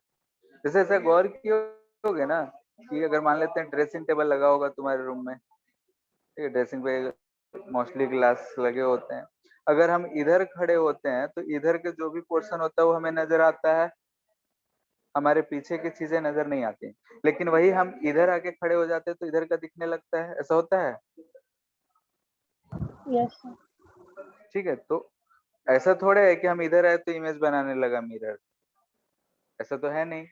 जैसे ऐसा गौर किए ना कि अगर मान लेते हैं ड्रेसिंग टेबल लगा होगा तुम्हारे रूम में, ठीक है, ड्रेसिंग पे मोस्टली ग्लास लगे होते हैं, अगर हम इधर खड़े होते हैं तो इधर के जो भी पोर्शन होता है वो हमें नजर आता है, हमारे पीछे की चीजें नजर नहीं आती। लेकिन वही हम इधर आके खड़े हो जाते हैं तो इधर का दिखने लगता है, ऐसा होता है। Yes sir. ठीक है, तो ऐसा थोड़ा है कि हम इधर आए तो इमेज बनाने लगा मिरर, ऐसा तो है नहीं।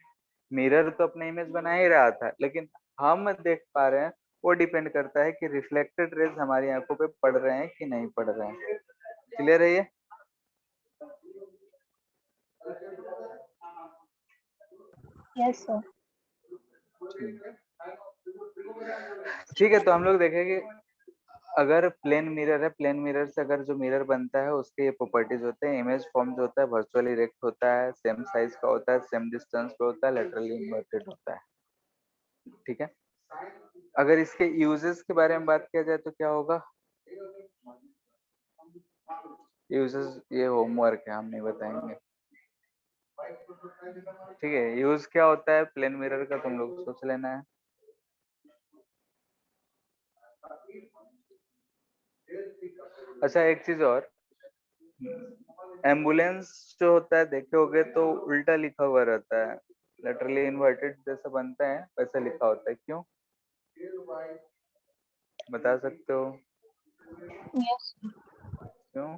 मिरर तो अपने इमेज बना ही रहा था, लेकिन हम देख पा रहे हैं वो डिपेंड करता है कि रिफ्लेक्टेड रेज हमारी आंखों पे पड़ रहे हैं कि नहीं पड़ रहे हैं। क्लियर है ये? Yes sir. ठीक है, तो हम लोग देखेंगे अगर प्लेन मिरर है, प्लेन मिरर से अगर जो मिरर बनता है उसके ये प्रॉपर्टीज होते हैं, इमेज फॉर्म जो होता है वर्चुअली रेक्ट होता है, सेम साइज का होता है, सेम डिस्टेंस पे होता है, लेटरली इन्वर्टेड होता है। ठीक है, अगर इसके यूजेस के बारे में बात किया जाए तो क्या होगा? यूजेस ये होमवर्क है, हम नहीं बताएंगे। ठीक है, यूज क्या होता है प्लेन मिरर का तुम लोग सोच लेना है। अच्छा एक चीज और, एम्बुलेंस जो होता है देखे होगे तो उल्टा लिखा हुआ रहता है, लेटरली इन्वर्टेड जैसा बनता है वैसा लिखा होता है, क्यों बता सकते हो? यस क्यों?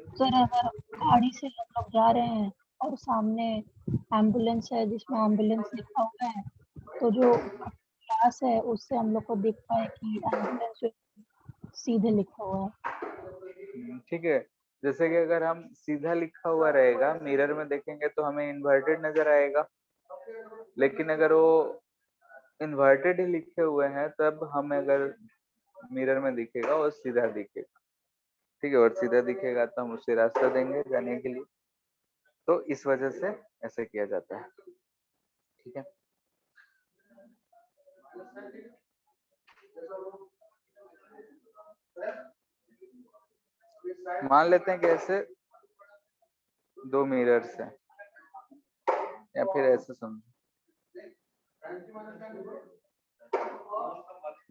सर, अगर गाड़ी से हम लोग जा रहे हैं और सामने एम्बुलेंस है जिसमें एम्बुलेंस लिखा हुआ है, तो जो ग्लास है उससे हम लोग को दिखता है कि एम्बुलेंस जो सीधे लिखा हुआ है। ठीक है, जैसे कि अगर हम सीधा लिखा हुआ रहेगा मिरर में देखेंगे तो हमें इन्वर्टेड नजर आएगा, लेकिन अगर वो इन्वर्टेड ही लिखे हुए हैं तब हमें अगर मिरर में दिखेगा वो सीधा दिखेगा। ठीक है, और सीधा दिखेगा तो हम उसे रास्ता देंगे जाने के लिए, तो इस वजह से ऐसे किया जाता है। ठीक है, मान लेते हैं कि ऐसे दो मिरर्स हैं, या फिर ऐसे समझो,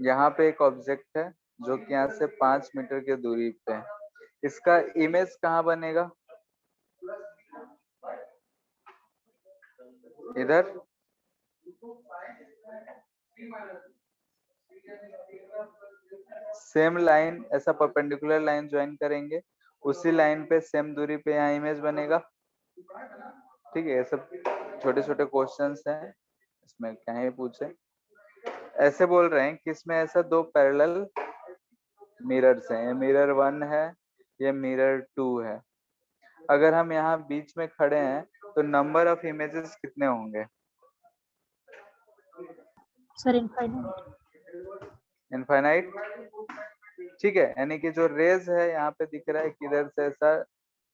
यहाँ पे एक ऑब्जेक्ट है जो कि यहाँ से 5 मीटर की दूरी पे है, इसका इमेज कहाँ बनेगा? इधर। सेम लाइन ऐसा परपेंडिकुलर लाइन ज्वाइन करेंगे, उसी लाइन पे सेम दूरी पे यहाँ इमेज बनेगा। ठीक है, ये सब छोटे छोटे क्वेश्चंस हैं, इसमें क्या ही पूछे। ऐसे बोल रहे हैं कि इसमें ऐसा दो पैरेलल मिरर्स हैं, ये मिरर 1 है, ये मिरर 2 है। अगर हम यहाँ बीच में खड़े हैं तो नंबर ऑफ इमेजेस कितने होंगे? Sir infinite. इनफाइनाइट। ठीक है, यानी कि जो रेज है यहाँ पे दिख रहा है किधर से ऐसा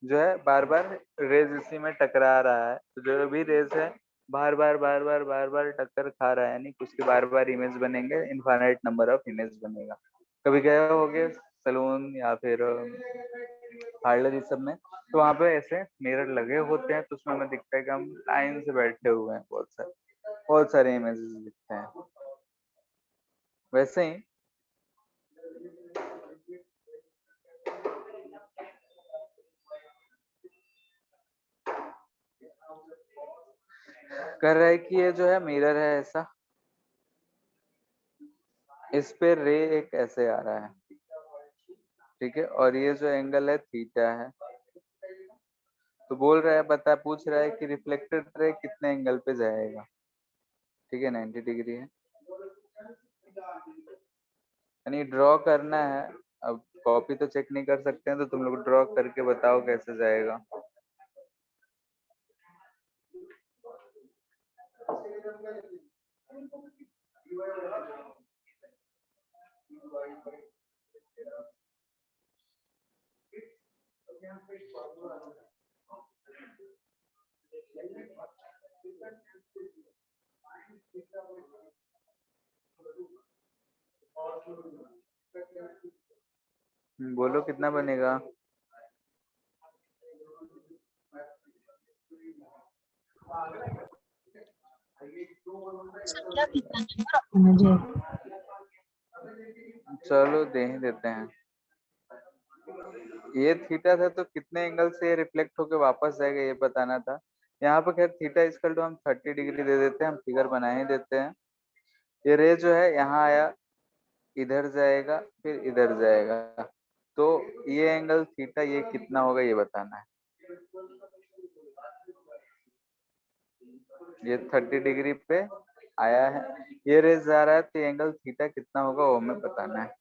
जो है बार बार रेज इसी में टकरा रहा है, तो जो भी रेज है बार बार टक्कर खा रहा है, यानी कि उसके बार बार इमेज बनेंगे, इनफाइनाइट नंबर ऑफ इमेज बनेगा। कभी गए होगे सलून या फिर पार्लर इस सब में, तो वहां पे ऐसे मिरर लगे होते हैं, तो उसमें हमें दिखता है कि हम लाइन से बैठे हुए हैं, बहुत सारे इमेजेस दिखते हैं। वैसे ही कह रहा है कि ये जो है मिरर है ऐसा, इस पे रे एक ऐसे आ रहा है, ठीक है, और ये जो एंगल है थीटा है। तो बोल रहा है, पूछ रहा है कि रिफ्लेक्टेड रे कितने एंगल पे जाएगा, ठीक है, 90 डिग्री है, यानी ड्रॉ करना है। अब कॉपी तो चेक नहीं कर सकते हैं, तो तुम लोग ड्रॉ करके बताओ कैसे जाएगा। बोलो कितना बनेगा। सर क्या कितना नंबर आपको मुझे? चलो दे ही देते हैं। ये थीटा था तो कितने एंगल से रिफ्लेक्ट होके वापस जाएगा ये बताना था। यहाँ पे खैर थीटा इक्वल टू हम 30 डिग्री दे देते हैं, हम फिगर बना ही देते हैं। ये रे जो है यहाँ आया, इधर जाएगा, फिर इधर जाएगा, तो ये एंगल थीटा ये कितना होगा ये बताना है। ये 30 डिग्री पे आया है, ये रेस जा रहा है, तो एंगल थीटा कितना होगा वो हमें बताना है।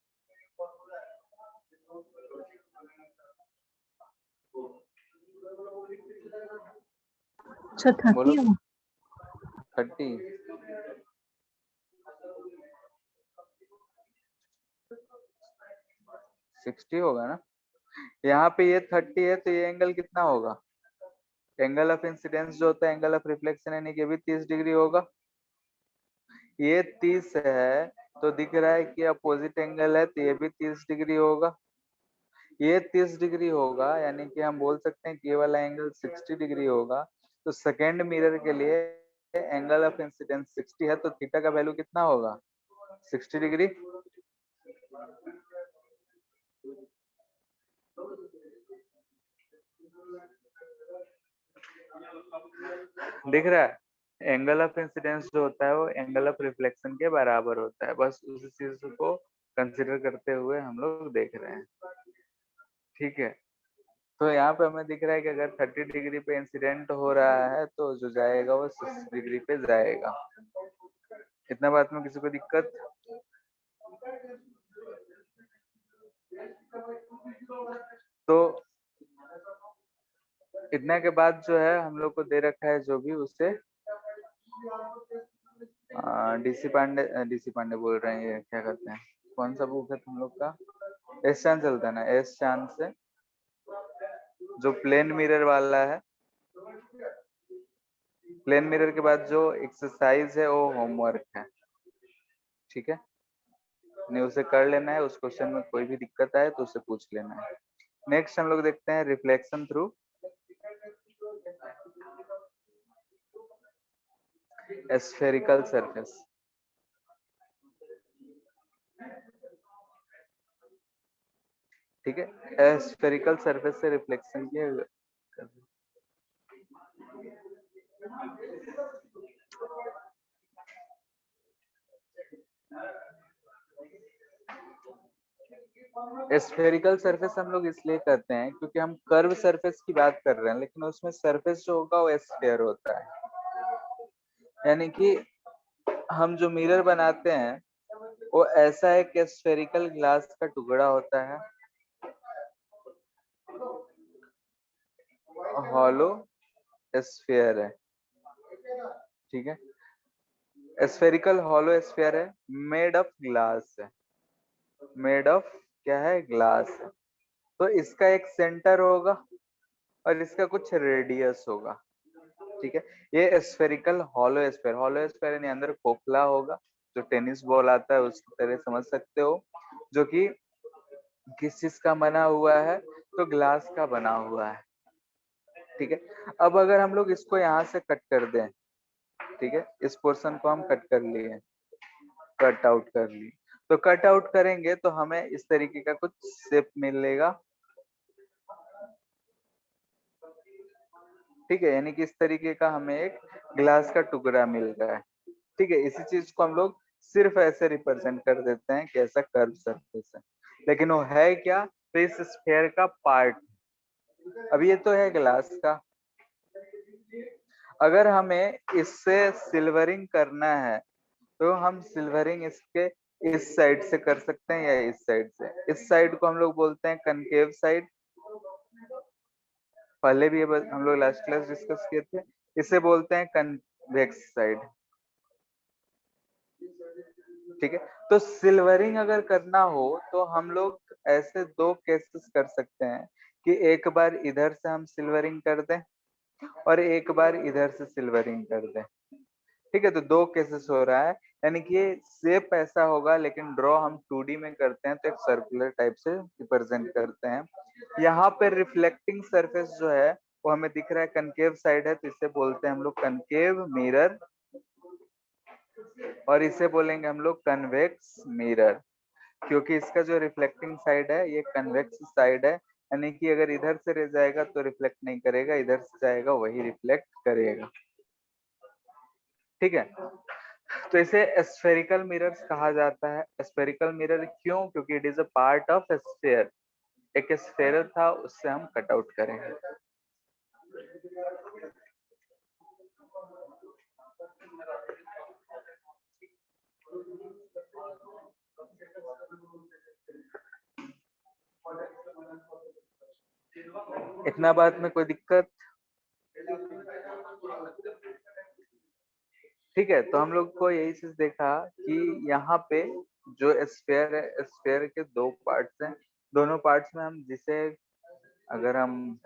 अच्छा बोलो 30 हो। 30, 60 होगा ना। यहाँ पे ये 30 है, तो ये एंगल कितना होगा, एंगल ऑफ इंसिडेंस जो होता है, एंगल ऑफ रिफ्लेक्शन, यानी कि भी 30 डिग्री होगा। ये 30 है, तो दिख रहा है कि अपोजिट एंगल है, तो ये भी 30 डिग्री होगा। ये 30 डिग्री होगा, यानी कि हम बोल सकते हैं कि ये वाला एंगल 60 डिग्री होगा। तो सेकेंड मिरर के लिए एंगल ऑफ इंसिडेंस 60 है, तो थीटा का वैल्यू कितना होगा, 60 डिग्री। दिख रहा है, एंगल ऑफ इंसिडेंस जो होता है वो एंगल ऑफ रिफ्लेक्शन के बराबर होता है, बस उसी चीज को कंसिडर करते हुए हम लोग देख रहे हैं, ठीक है। तो यहाँ पे हमें दिख रहा है कि अगर 30 डिग्री पे इंसिडेंट हो रहा है, तो जो जाएगा वो 60 डिग्री पे जाएगा। इतना बात में किसी को दिक्कत? तो इतना के बाद जो है हम लोग को दे रखा है जो भी, उसे डीसी पांडे बोल रहे हैं, ये क्या कहते हैं, कौन सा बुक है तुम लोग का, एस चांद चलता है ना, एस चांद से जो प्लेन मिरर वाला है, प्लेन मिरर के बाद जो एक्सरसाइज है वो होमवर्क है, ठीक है, नहीं उसे कर लेना है। उस क्वेश्चन में कोई भी दिक्कत आए तो उसे पूछ लेना है। नेक्स्ट हम लोग देखते हैं रिफ्लेक्शन थ्रू स्फेरिकल सरफेस। ठीक है, स्फेरिकल सरफेस से रिफ्लेक्शन की स्फेरिकल सरफेस हम लोग इसलिए कहते हैं क्योंकि हम कर्व सरफेस की बात कर रहे हैं, लेकिन उसमें सरफेस जो होगा वो स्फेयर होता है, यानी कि हम जो मिरर बनाते हैं वो ऐसा है कि स्फेरिकल ग्लास का टुकड़ा होता है, हॉलो स्फेयर है, ठीक है, स्फेरिकल हॉलो स्फेयर है, मेड ऑफ ग्लास है, मेड ऑफ क्या है, ग्लास है। तो इसका एक सेंटर होगा और इसका कुछ रेडियस होगा, ठीक है। ये स्फेरिकल हॉलो स्फेयर यानी अंदर खोखला होगा, जो टेनिस बॉल आता है उसकी तरह समझ सकते हो, जो कि किस चीज का बना हुआ है, तो ग्लास का बना हुआ है, ठीक है। अब अगर हम लोग इसको यहाँ से कट कर दें, ठीक है, इस पोर्शन को हम कट कर लिए, कट आउट कर लिए, तो कट आउट करेंगे तो हमें इस तरीके का कुछ शेप मिलेगा, ठीक है, यानी कि इस तरीके का हमें एक ग्लास का टुकड़ा मिल रहा है, ठीक है। इसी चीज को हम लोग सिर्फ ऐसे रिप्रेजेंट कर देते हैं कि ऐसा कर्व सरफेस है, लेकिन वो है क्या, तो इस स्फीयर का पार्ट। अब ये तो है ग्लास का, अगर हमें इससे सिल्वरिंग करना है तो हम सिल्वरिंग इसके इस साइड से कर सकते हैं या इस साइड से। इस साइड को हम लोग बोलते हैं कनकेव साइड, पहले भी ये हम लोग लास्ट क्लास डिस्कस किए थे। इसे बोलते हैं कन्वेक्स साइड, ठीक है। तो सिल्वरिंग अगर करना हो तो हम लोग ऐसे दो केसेस कर सकते हैं कि एक बार इधर से हम सिल्वरिंग कर दें और एक बार इधर से सिल्वरिंग कर दें, ठीक है। तो दो केसेस हो रहा है, यानी कि शेप ऐसा होगा, लेकिन ड्रॉ हम 2D में करते हैं तो एक सर्कुलर टाइप से रिप्रेजेंट करते हैं। यहाँ पे रिफ्लेक्टिंग सरफेस जो है वो हमें दिख रहा है कनकेव साइड है, तो इसे बोलते हैं हम लोग कनकेव मिरर, और इसे बोलेंगे हम लोग कन्वेक्स मिरर, क्योंकि इसका जो रिफ्लेक्टिंग साइड है ये कन्वेक्स साइड है, यानी कि अगर इधर से रह जाएगा तो रिफ्लेक्ट नहीं करेगा, इधर से जाएगा वही रिफ्लेक्ट करेगा, ठीक है। तो इसे स्फेरिकल मिरर्स कहा जाता है। स्फेरिकल मिरर क्यों, क्योंकि it is a part of sphere, एक स्फेयर था उससे हम कट आउट करेंगे। इतना बात में कोई दिक्कत, ठीक है। तो हम लोग को यही चीज देखा कि यहाँ पे जो स्फेयर है, स्फेयर के दो पार्ट्स हैं, दोनों पार्ट्स में हम जिसे अगर हम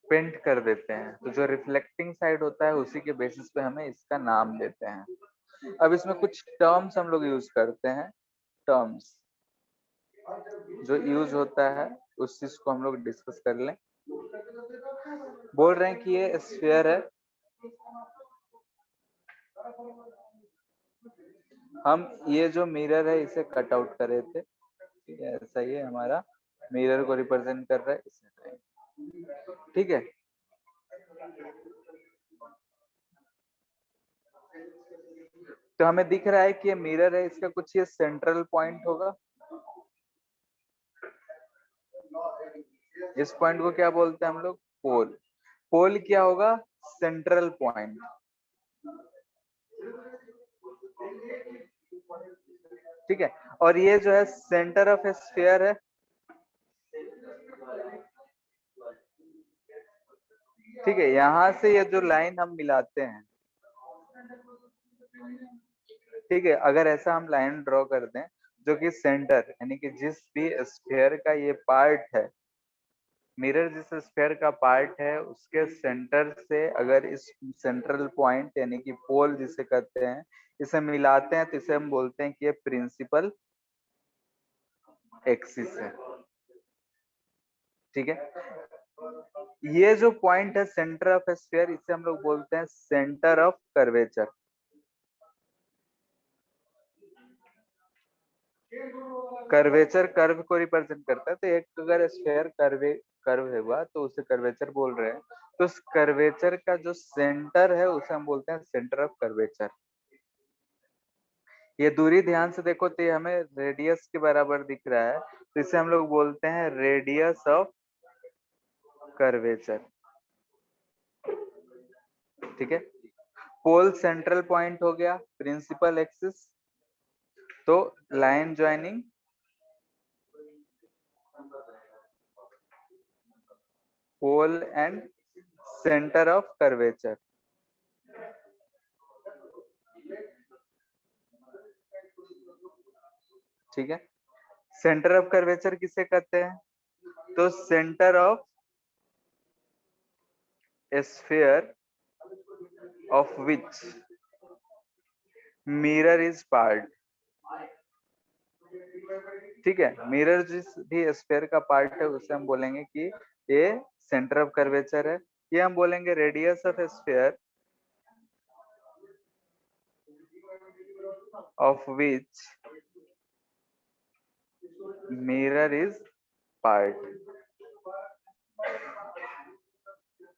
पेंट कर देते हैं तो जो रिफ्लेक्टिंग साइड होता है उसी के बेसिस पे हमें इसका नाम देते हैं। अब इसमें कुछ टर्म्स हम लोग यूज करते हैं, टर्म्स जो यूज होता है उस चीज को हम लोग डिस्कस कर लें। बोल रहे हैं कि ये स्फीयर है, हम ये जो मिरर है इसे कट आउट कर रहे थे, ठीक है, ऐसा ही है हमारा मिरर को रिप्रेजेंट कर रहा है इसे, ठीक है। तो हमें दिख रहा है कि ये मिरर है, इसका कुछ ये सेंट्रल पॉइंट होगा, इस पॉइंट को क्या बोलते हैं हम लोग, पोल। पोल क्या होगा, सेंट्रल पॉइंट, ठीक है। और ये जो है सेंटर ऑफ स्फीयर है, ठीक है। यहां से ये जो लाइन हम मिलाते हैं, ठीक है, अगर ऐसा हम लाइन ड्रॉ कर दें जो कि सेंटर, यानी कि जिस भी स्फीयर का ये पार्ट है, मिरर जिस स्फीयर का पार्ट है उसके सेंटर से अगर इस सेंट्रल पॉइंट यानी कि पोल जिसे कहते हैं इसे मिलाते हैं तो इसे हम बोलते हैं कि ये प्रिंसिपल एक्सिस है, ठीक है। ये जो पॉइंट है सेंटर ऑफ स्फीयर, इसे हम लोग बोलते हैं centre of curvature. Curvature curve को रिप्रेजेंट करता है, तो एक अगर स्फीयर कर्व हुआ तो उसे कर्वेचर बोल रहे हैं। तो उस कर्वेचर का जो सेंटर है उसे हम बोलते हैं सेंटर ऑफ कर्वेचर। ये दूरी ध्यान से देखो तो ये हमें रेडियस के बराबर दिख रहा है, तो इसे हम लोग बोलते हैं रेडियस ऑफ कर्वेचर, ठीक है। पोल सेंट्रल पॉइंट हो गया, प्रिंसिपल एक्सिस, तो line joining pole and centre of curvature, ठीक है। सेंटर ऑफ कर्वेचर किसे कहते हैं, तो centre of sphere of which mirror is part, ठीक है। मिरर जिस भी स्फीयर का पार्ट है उसे हम बोलेंगे कि ये सेंटर ऑफ कर्वेचर है। ये हम बोलेंगे radius of sphere of which mirror is part.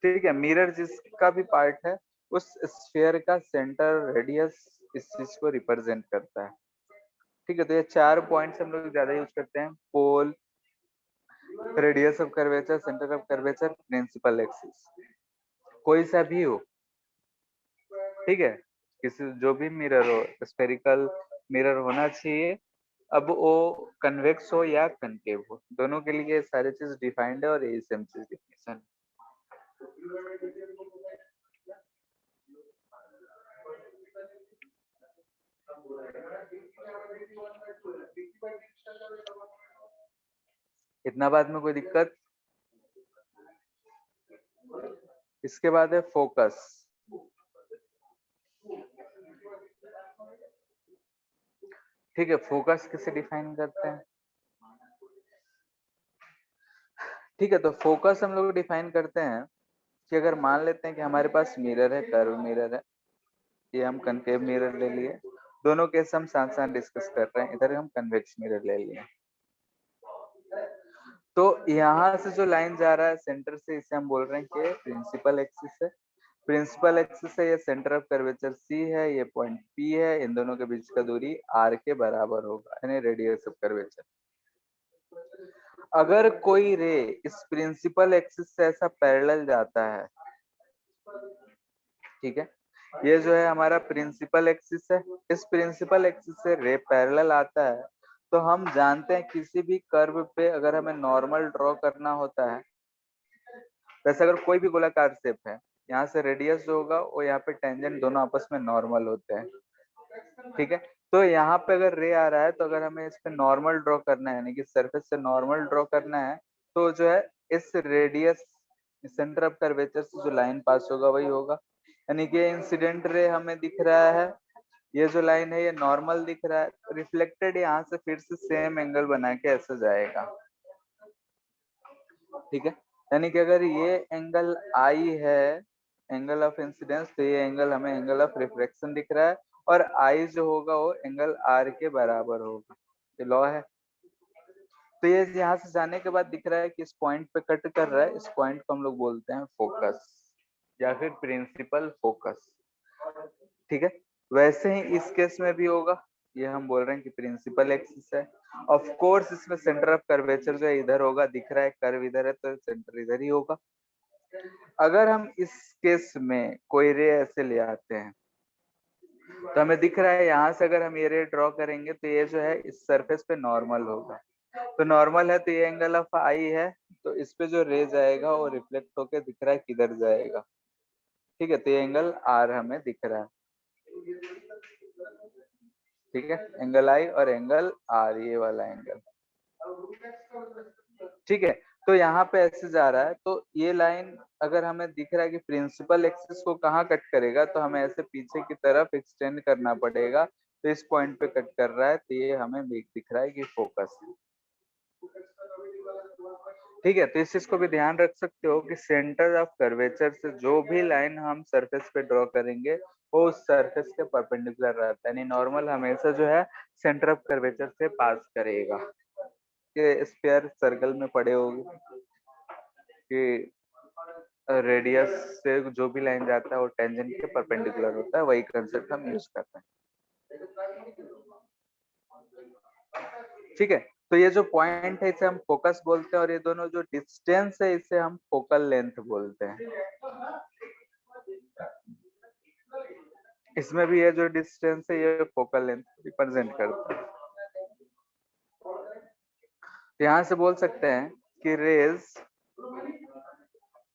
ठीक है, मिरर जिसका भी पार्ट है उस स्फीयर का सेंटर रेडियस इस चीज को रिप्रेजेंट करता है। ठीक है, तो ये 4 पॉइंट्स हम लोग ज्यादा यूज करते हैं, pole, radius of curvature, centre of curvature, principal axis. कोई सा भी हो, ठीक है, किसी जो भी मिरर हो, स्फेरिकल मिरर होना चाहिए। अब वो कन्वेक्स हो या कनकेव हो, दोनों के लिए सारी चीज डिफाइंड है और यही सेम चीज डिफिनेशन। इतना बात में कोई दिक्कत? इसके बाद है फोकस। ठीक है, फोकस किसे डिफाइन करते हैं? ठीक है, तो फोकस हम लोग डिफाइन करते हैं कि अगर मान लेते हैं कि हमारे पास मिरर है, कर्व मिरर है, ये हम कनकेव मिरर ले लिए, दोनों केस हम साथ साथ डिस्कस कर रहे हैं, इधर हम कन्वेक्स मिरर ले लिए। तो यहाँ से जो लाइन जा रहा है सेंटर से, इसे हम बोल रहे हैं कि प्रिंसिपल एक्सिस है। प्रिंसिपल एक्सिस है, ये सेंटर ऑफ कर्वेचर सी है, ये पॉइंट पी है, इन दोनों के बीच का दूरी आर के बराबर होगा, यानी रेडियस ऑफ कर्वेचर। अगर कोई रे इस प्रिंसिपल एक्सिस से ऐसा पैरेलल जाता है, ठीक है, ये जो है हमारा प्रिंसिपल एक्सिस है, इस प्रिंसिपल एक्सिस से रे पैरेलल आता है, तो हम जानते हैं किसी भी कर्व पे अगर हमें नॉर्मल ड्रॉ करना होता है, वैसे अगर कोई भी गोलाकार शेप है, यहाँ से रेडियस जो होगा वो यहाँ पे टेंजेंट दोनों आपस में नॉर्मल होते हैं। ठीक है, तो यहाँ पे अगर रे आ रहा है, तो अगर हमें इस पे नॉर्मल ड्रॉ करना है, यानी कि सरफेस से नॉर्मल ड्रॉ करना है, तो जो है इस रेडियस सेंटर ऑफ कर्वेचर से जो लाइन पास होगा वही होगा। यानी कि इंसिडेंट रे हमें दिख रहा है, ये जो लाइन है ये नॉर्मल दिख रहा है, रिफ्लेक्टेड यहाँ से फिर से सेम एंगल बना के ऐसे जाएगा। ठीक है, यानी कि अगर ये एंगल आई है, एंगल ऑफ इंसिडेंस, तो ये एंगल हमें एंगल ऑफ रिफ्लेक्शन दिख रहा है, और आई जो होगा वो एंगल आर के बराबर होगा, ये लॉ है। तो ये यहाँ से जाने के बाद दिख रहा है कि इस पॉइंट पे कट कर रहा है, इस पॉइंट को हम लोग बोलते हैं फोकस या फिर प्रिंसिपल फोकस। ठीक है, वैसे ही इस केस में भी होगा, ये हम बोल रहे हैं कि प्रिंसिपल एक्सिस है। ऑफ कोर्स इसमें सेंटर ऑफ कर्वेचर जो है इधर होगा, दिख रहा है कर्व इधर है तो सेंटर इधर ही होगा। अगर हम इस केस में कोई रे ऐसे ले आते हैं, तो हमें दिख रहा है यहाँ से अगर हम ये रे ड्रॉ करेंगे तो ये जो है इस सरफेस पे नॉर्मल होगा, तो नॉर्मल है तो ये एंगल ऑफ आई है, तो इस पे जो रे जाएगा वो रिफ्लेक्ट होके दिख रहा है किधर जाएगा। ठीक है, तो ये एंगल आर हमें दिख रहा है। ठीक है, एंगल आई और एंगल आर, ये वाला एंगल। ठीक है, तो यहाँ पे ऐसे जा रहा है, तो ये लाइन अगर हमें दिख रहा है कि प्रिंसिपल एक्सिस को कहाँ कट करेगा, तो हमें ऐसे पीछे की तरफ एक्सटेंड करना पड़ेगा, तो इस पॉइंट पे कट कर रहा है, तो ये हमें दिख रहा है कि फोकस है। ठीक है, तो इस चीज को भी ध्यान रख सकते हो कि सेंटर ऑफ कर्वेचर से जो भी लाइन हम सरफेस पे ड्रॉ करेंगे वो उस सरफेस के परपेंडिकुलर रहता है, यानी नॉर्मल हमेशा जो है सेंटर ऑफ कर्वेचर से पास करेगा। ये स्फीयर सर्कल में पड़े होंगे कि रेडियस से जो भी लाइन जाता है वो टेंजेंट के परपेंडिकुलर होता है, वही कंसेप्ट हम यूज करते हैं। ठीक है, तो ये जो पॉइंट है इसे हम फोकस बोलते हैं, और ये दोनों जो डिस्टेंस है इसे हम फोकल लेंथ बोलते हैं। इसमें भी ये जो डिस्टेंस है ये फोकल लेंथ रिप्रेजेंट करता है। यहाँ से बोल सकते हैं कि rays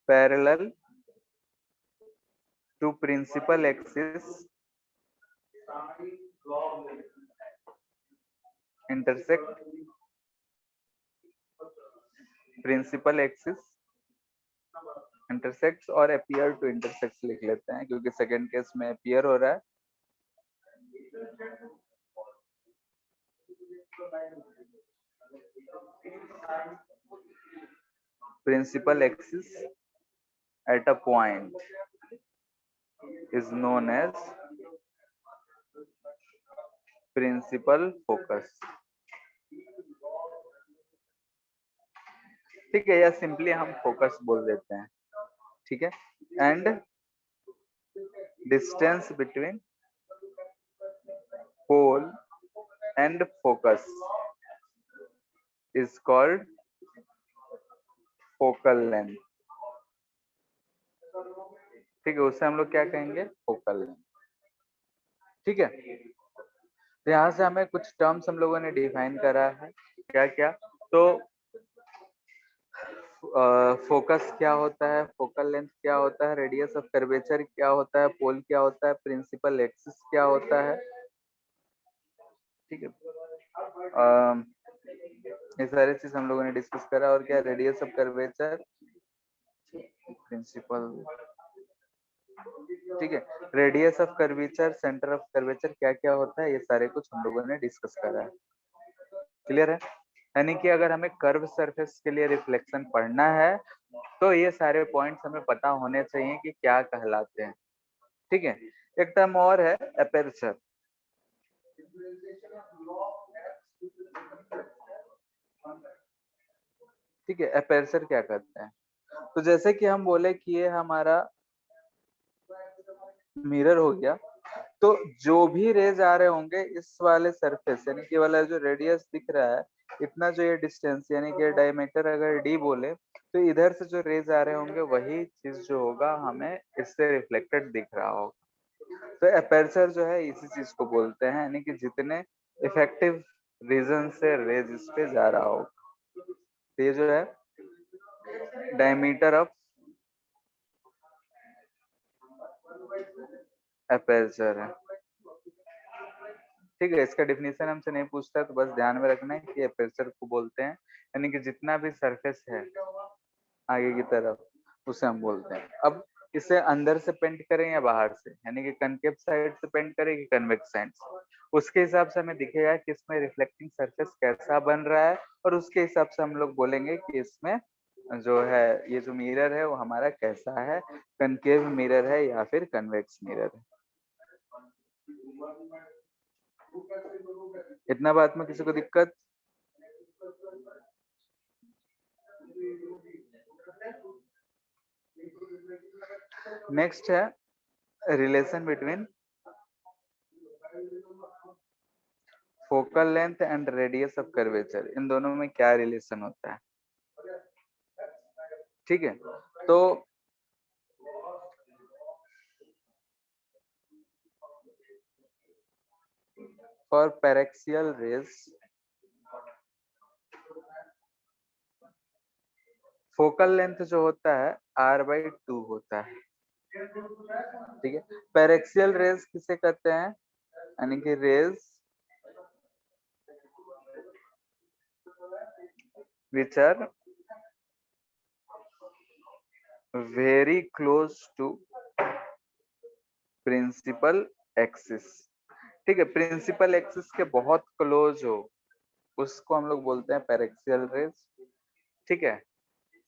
parallel to principal axis intersect principal axis intersects, और अपीयर टू इंटरसेक्ट्स लिख लेते हैं क्योंकि सेकंड केस में अपीयर हो रहा है। Principal axis at a point is known as principal focus. ठीक है, या सिंपली हम फोकस बोल देते हैं, ठीक है। And distance between pole and focus is called focal length, ठीक है, उसे हम लोग क्या कहेंगे, फोकल लेंथ, ठीक है। तो यहाँ से हमें कुछ टर्म्स हम लोगों ने डिफाइन करा है, क्या क्या, तो फोकस क्या होता है, फोकल लेंथ क्या होता है, रेडियस ऑफ कर्वेचर क्या होता है, पोल क्या होता है, प्रिंसिपल एक्सिस क्या होता है, ठीक है। ये सारी चीज हम लोगों ने डिस्कस करा, और क्या, रेडियस ऑफ कर्वेचर, प्रिंसिपल, ठीक है, radius of curvature, centre of curvature क्या क्या होता है, ये सारे कुछ हम लोगों ने डिस्कस करा है, क्लियर है। यानी कि अगर हमें कर्व सरफेस के लिए रिफ्लेक्शन पढ़ना है तो ये सारे पॉइंट्स हमें पता होने चाहिए कि क्या कहलाते हैं, ठीक है। एक टर्म और है एपर्चर, ठीक है, एपर्चर क्या करते हैं, तो जैसे कि हम बोले कि ये हमारा मिरर हो गया, तो जो भी रेज आ रहे होंगे इस वाले सरफेस, यानी कि वाला जो रेडियस दिख रहा है, इतना जो ये डिस्टेंस, यानी कि डायमीटर अगर डी बोले, तो इधर से जो रेज आ रहे होंगे वही चीज जो होगा हमें इससे रिफ्लेक्टेड दिख रहा होगा। तो एपर्चर जो है इसी चीज को बोलते हैं, यानी कि जितने इफेक्टिव रीजन से रेज इस पे जा रहा होगा, तो ये जो है डायमीटर ऑफ एपर्चर है, ठीक है। इसका डिफिनीशन हमसे नहीं पूछता है, तो बस ध्यान में रखना है कि एपर्चर को बोलते हैं, यानी कि जितना भी सरफेस है आगे की तरफ उसे हम बोलते हैं। अब इसे अंदर से पेंट करें या बाहर से, यानी कि कनकेव साइड से पेंट करें कि कन्वेक्स साइड से, उसके हिसाब से हमें दिखेगा कि इसमें रिफ्लेक्टिंग सरफेस कैसा बन रहा है, और उसके हिसाब से हम लोग बोलेंगे कि इसमें जो है ये जो मिरर है वो हमारा कैसा है, कनकेव मिरर है या फिर कन्वेक्स मिरर है। इतना बात में किसी को दिक्कत? नेक्स्ट है relation between focal length and radius of curvature, इन दोनों में क्या रिलेशन होता है, ठीक है। तो for paraxial rays focal length जो होता है r/2 होता है, ठीक है। पैरेक्सियल रेज किसे कहते हैं, यानी कि rays which are very close to principal axis, ठीक है, प्रिंसिपल एक्सिस के बहुत क्लोज हो उसको हम लोग बोलते हैं पैरेक्सियल रेज, ठीक है।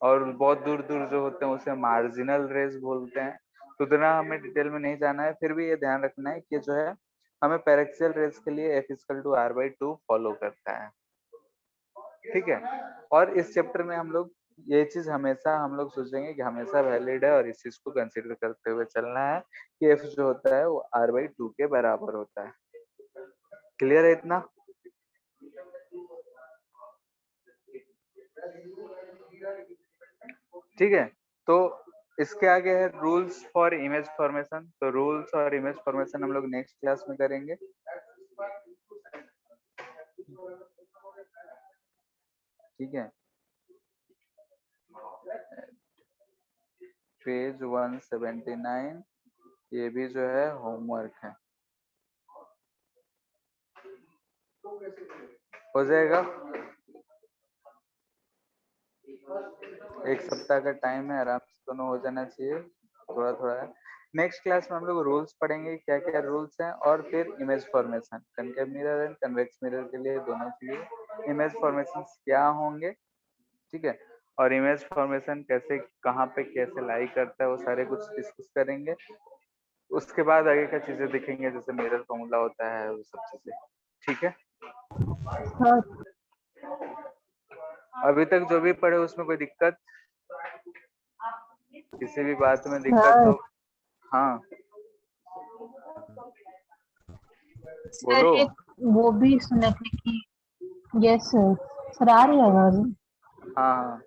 और बहुत दूर दूर जो होते हैं उसे मार्जिनल रेज बोलते हैं। तो उतना हमें डिटेल में नहीं जाना है, फिर भी ये ध्यान रखना है कि जो है हमें पैरेक्सियल रेज के लिए F=r/2 फॉलो करता है, ठीक है। और इस चैप्टर में हम लोग ये चीज हमेशा हम लोग सोचेंगे कि हमेशा वैलिड है, और इस चीज को कंसीडर करते हुए चलना है कि एफ जो होता है वो r/2 के बराबर होता है, क्लियर है इतना? ठीक है। तो इसके आगे है रूल्स फॉर इमेज फॉर्मेशन, तो रूल्स और इमेज फॉर्मेशन हम लोग नेक्स्ट क्लास में करेंगे, ठीक है। पेज 179 ये भी जो है होमवर्क है, हो जाएगा, एक सप्ताह का टाइम है, आराम से दोनों हो जाना चाहिए, थोड़ा थोड़ा है। नेक्स्ट क्लास में हम लोग रूल्स पढ़ेंगे, क्या क्या रूल्स हैं, और फिर image formation, concave mirror and convex mirror के लिए, दोनों के लिए इमेज फॉर्मेशन क्या होंगे, ठीक है। और इमेज फॉर्मेशन कैसे, कहाँ पे कैसे लाई करता है, वो सारे कुछ डिस्कस करेंगे। उसके बाद आगे का चीजें दिखेंगे, जैसे मिरर फॉर्मूला होता है, वो सब चीजें, ठीक है। हाँ अभी तक जो भी पढ़े उसमें कोई दिक्कत, किसी भी बात में दिक्कत सर हो? हाँ सर बोलो। एक वो भी सुने थे कि यस सर। सर आ रही है आवाज? हाँ हाँ।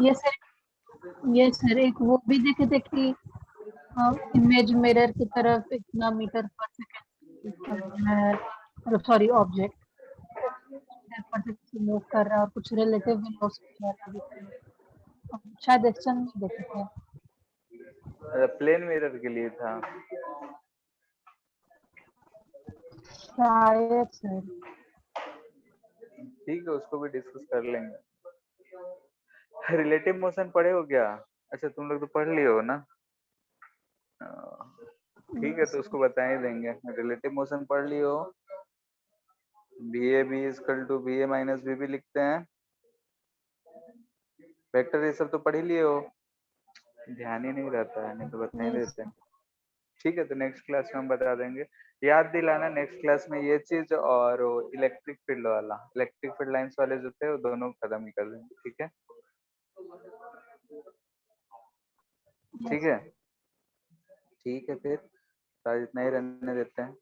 Yes sir. यस सर एक वो भी देखे थे कि इमेज मिरर की तरफ इतना मीटर पर सेकंड करना है, मतलब सॉरी ऑब्जेक्ट मीटर पर सेकंड मूव कर रहा है और कुछ रिलेटिव वेलोसिटी वाला भी था। शायद एक्शन में देखे थे। प्लेन मिरर के लिए था। शायद सर। ठीक है, उसको भी डिस्कस कर लेंगे। रिलेटिव मोशन पढ़े हो क्या? अच्छा तुम लोग तो पढ़ लिए हो ना। ठीक है, यस तो उसको बता ही देंगे। रिलेटिव मोशन पढ़ लिए हो, B A B equal to B A minus B भी लिखते हैं। वेक्टर ये सब तो पढ़ ही लिए हो, ध्यान ही नहीं रहता है, नहीं तो बता ही यस देते हैं। ठीक है, तो नेक्स्ट क्लास में हम बता देंगे। याद दिलाना नेक्स्ट क्लास में ये चीज, और इलेक्ट्रिक फील्ड वाला, इलेक्ट्रिक फील्ड लाइंस वाले जो थे वो दोनों खत्म ही कर देंगे। ठीक है। ठीक यस है। ठीक है फिर आज इतना ही रहने देते हैं।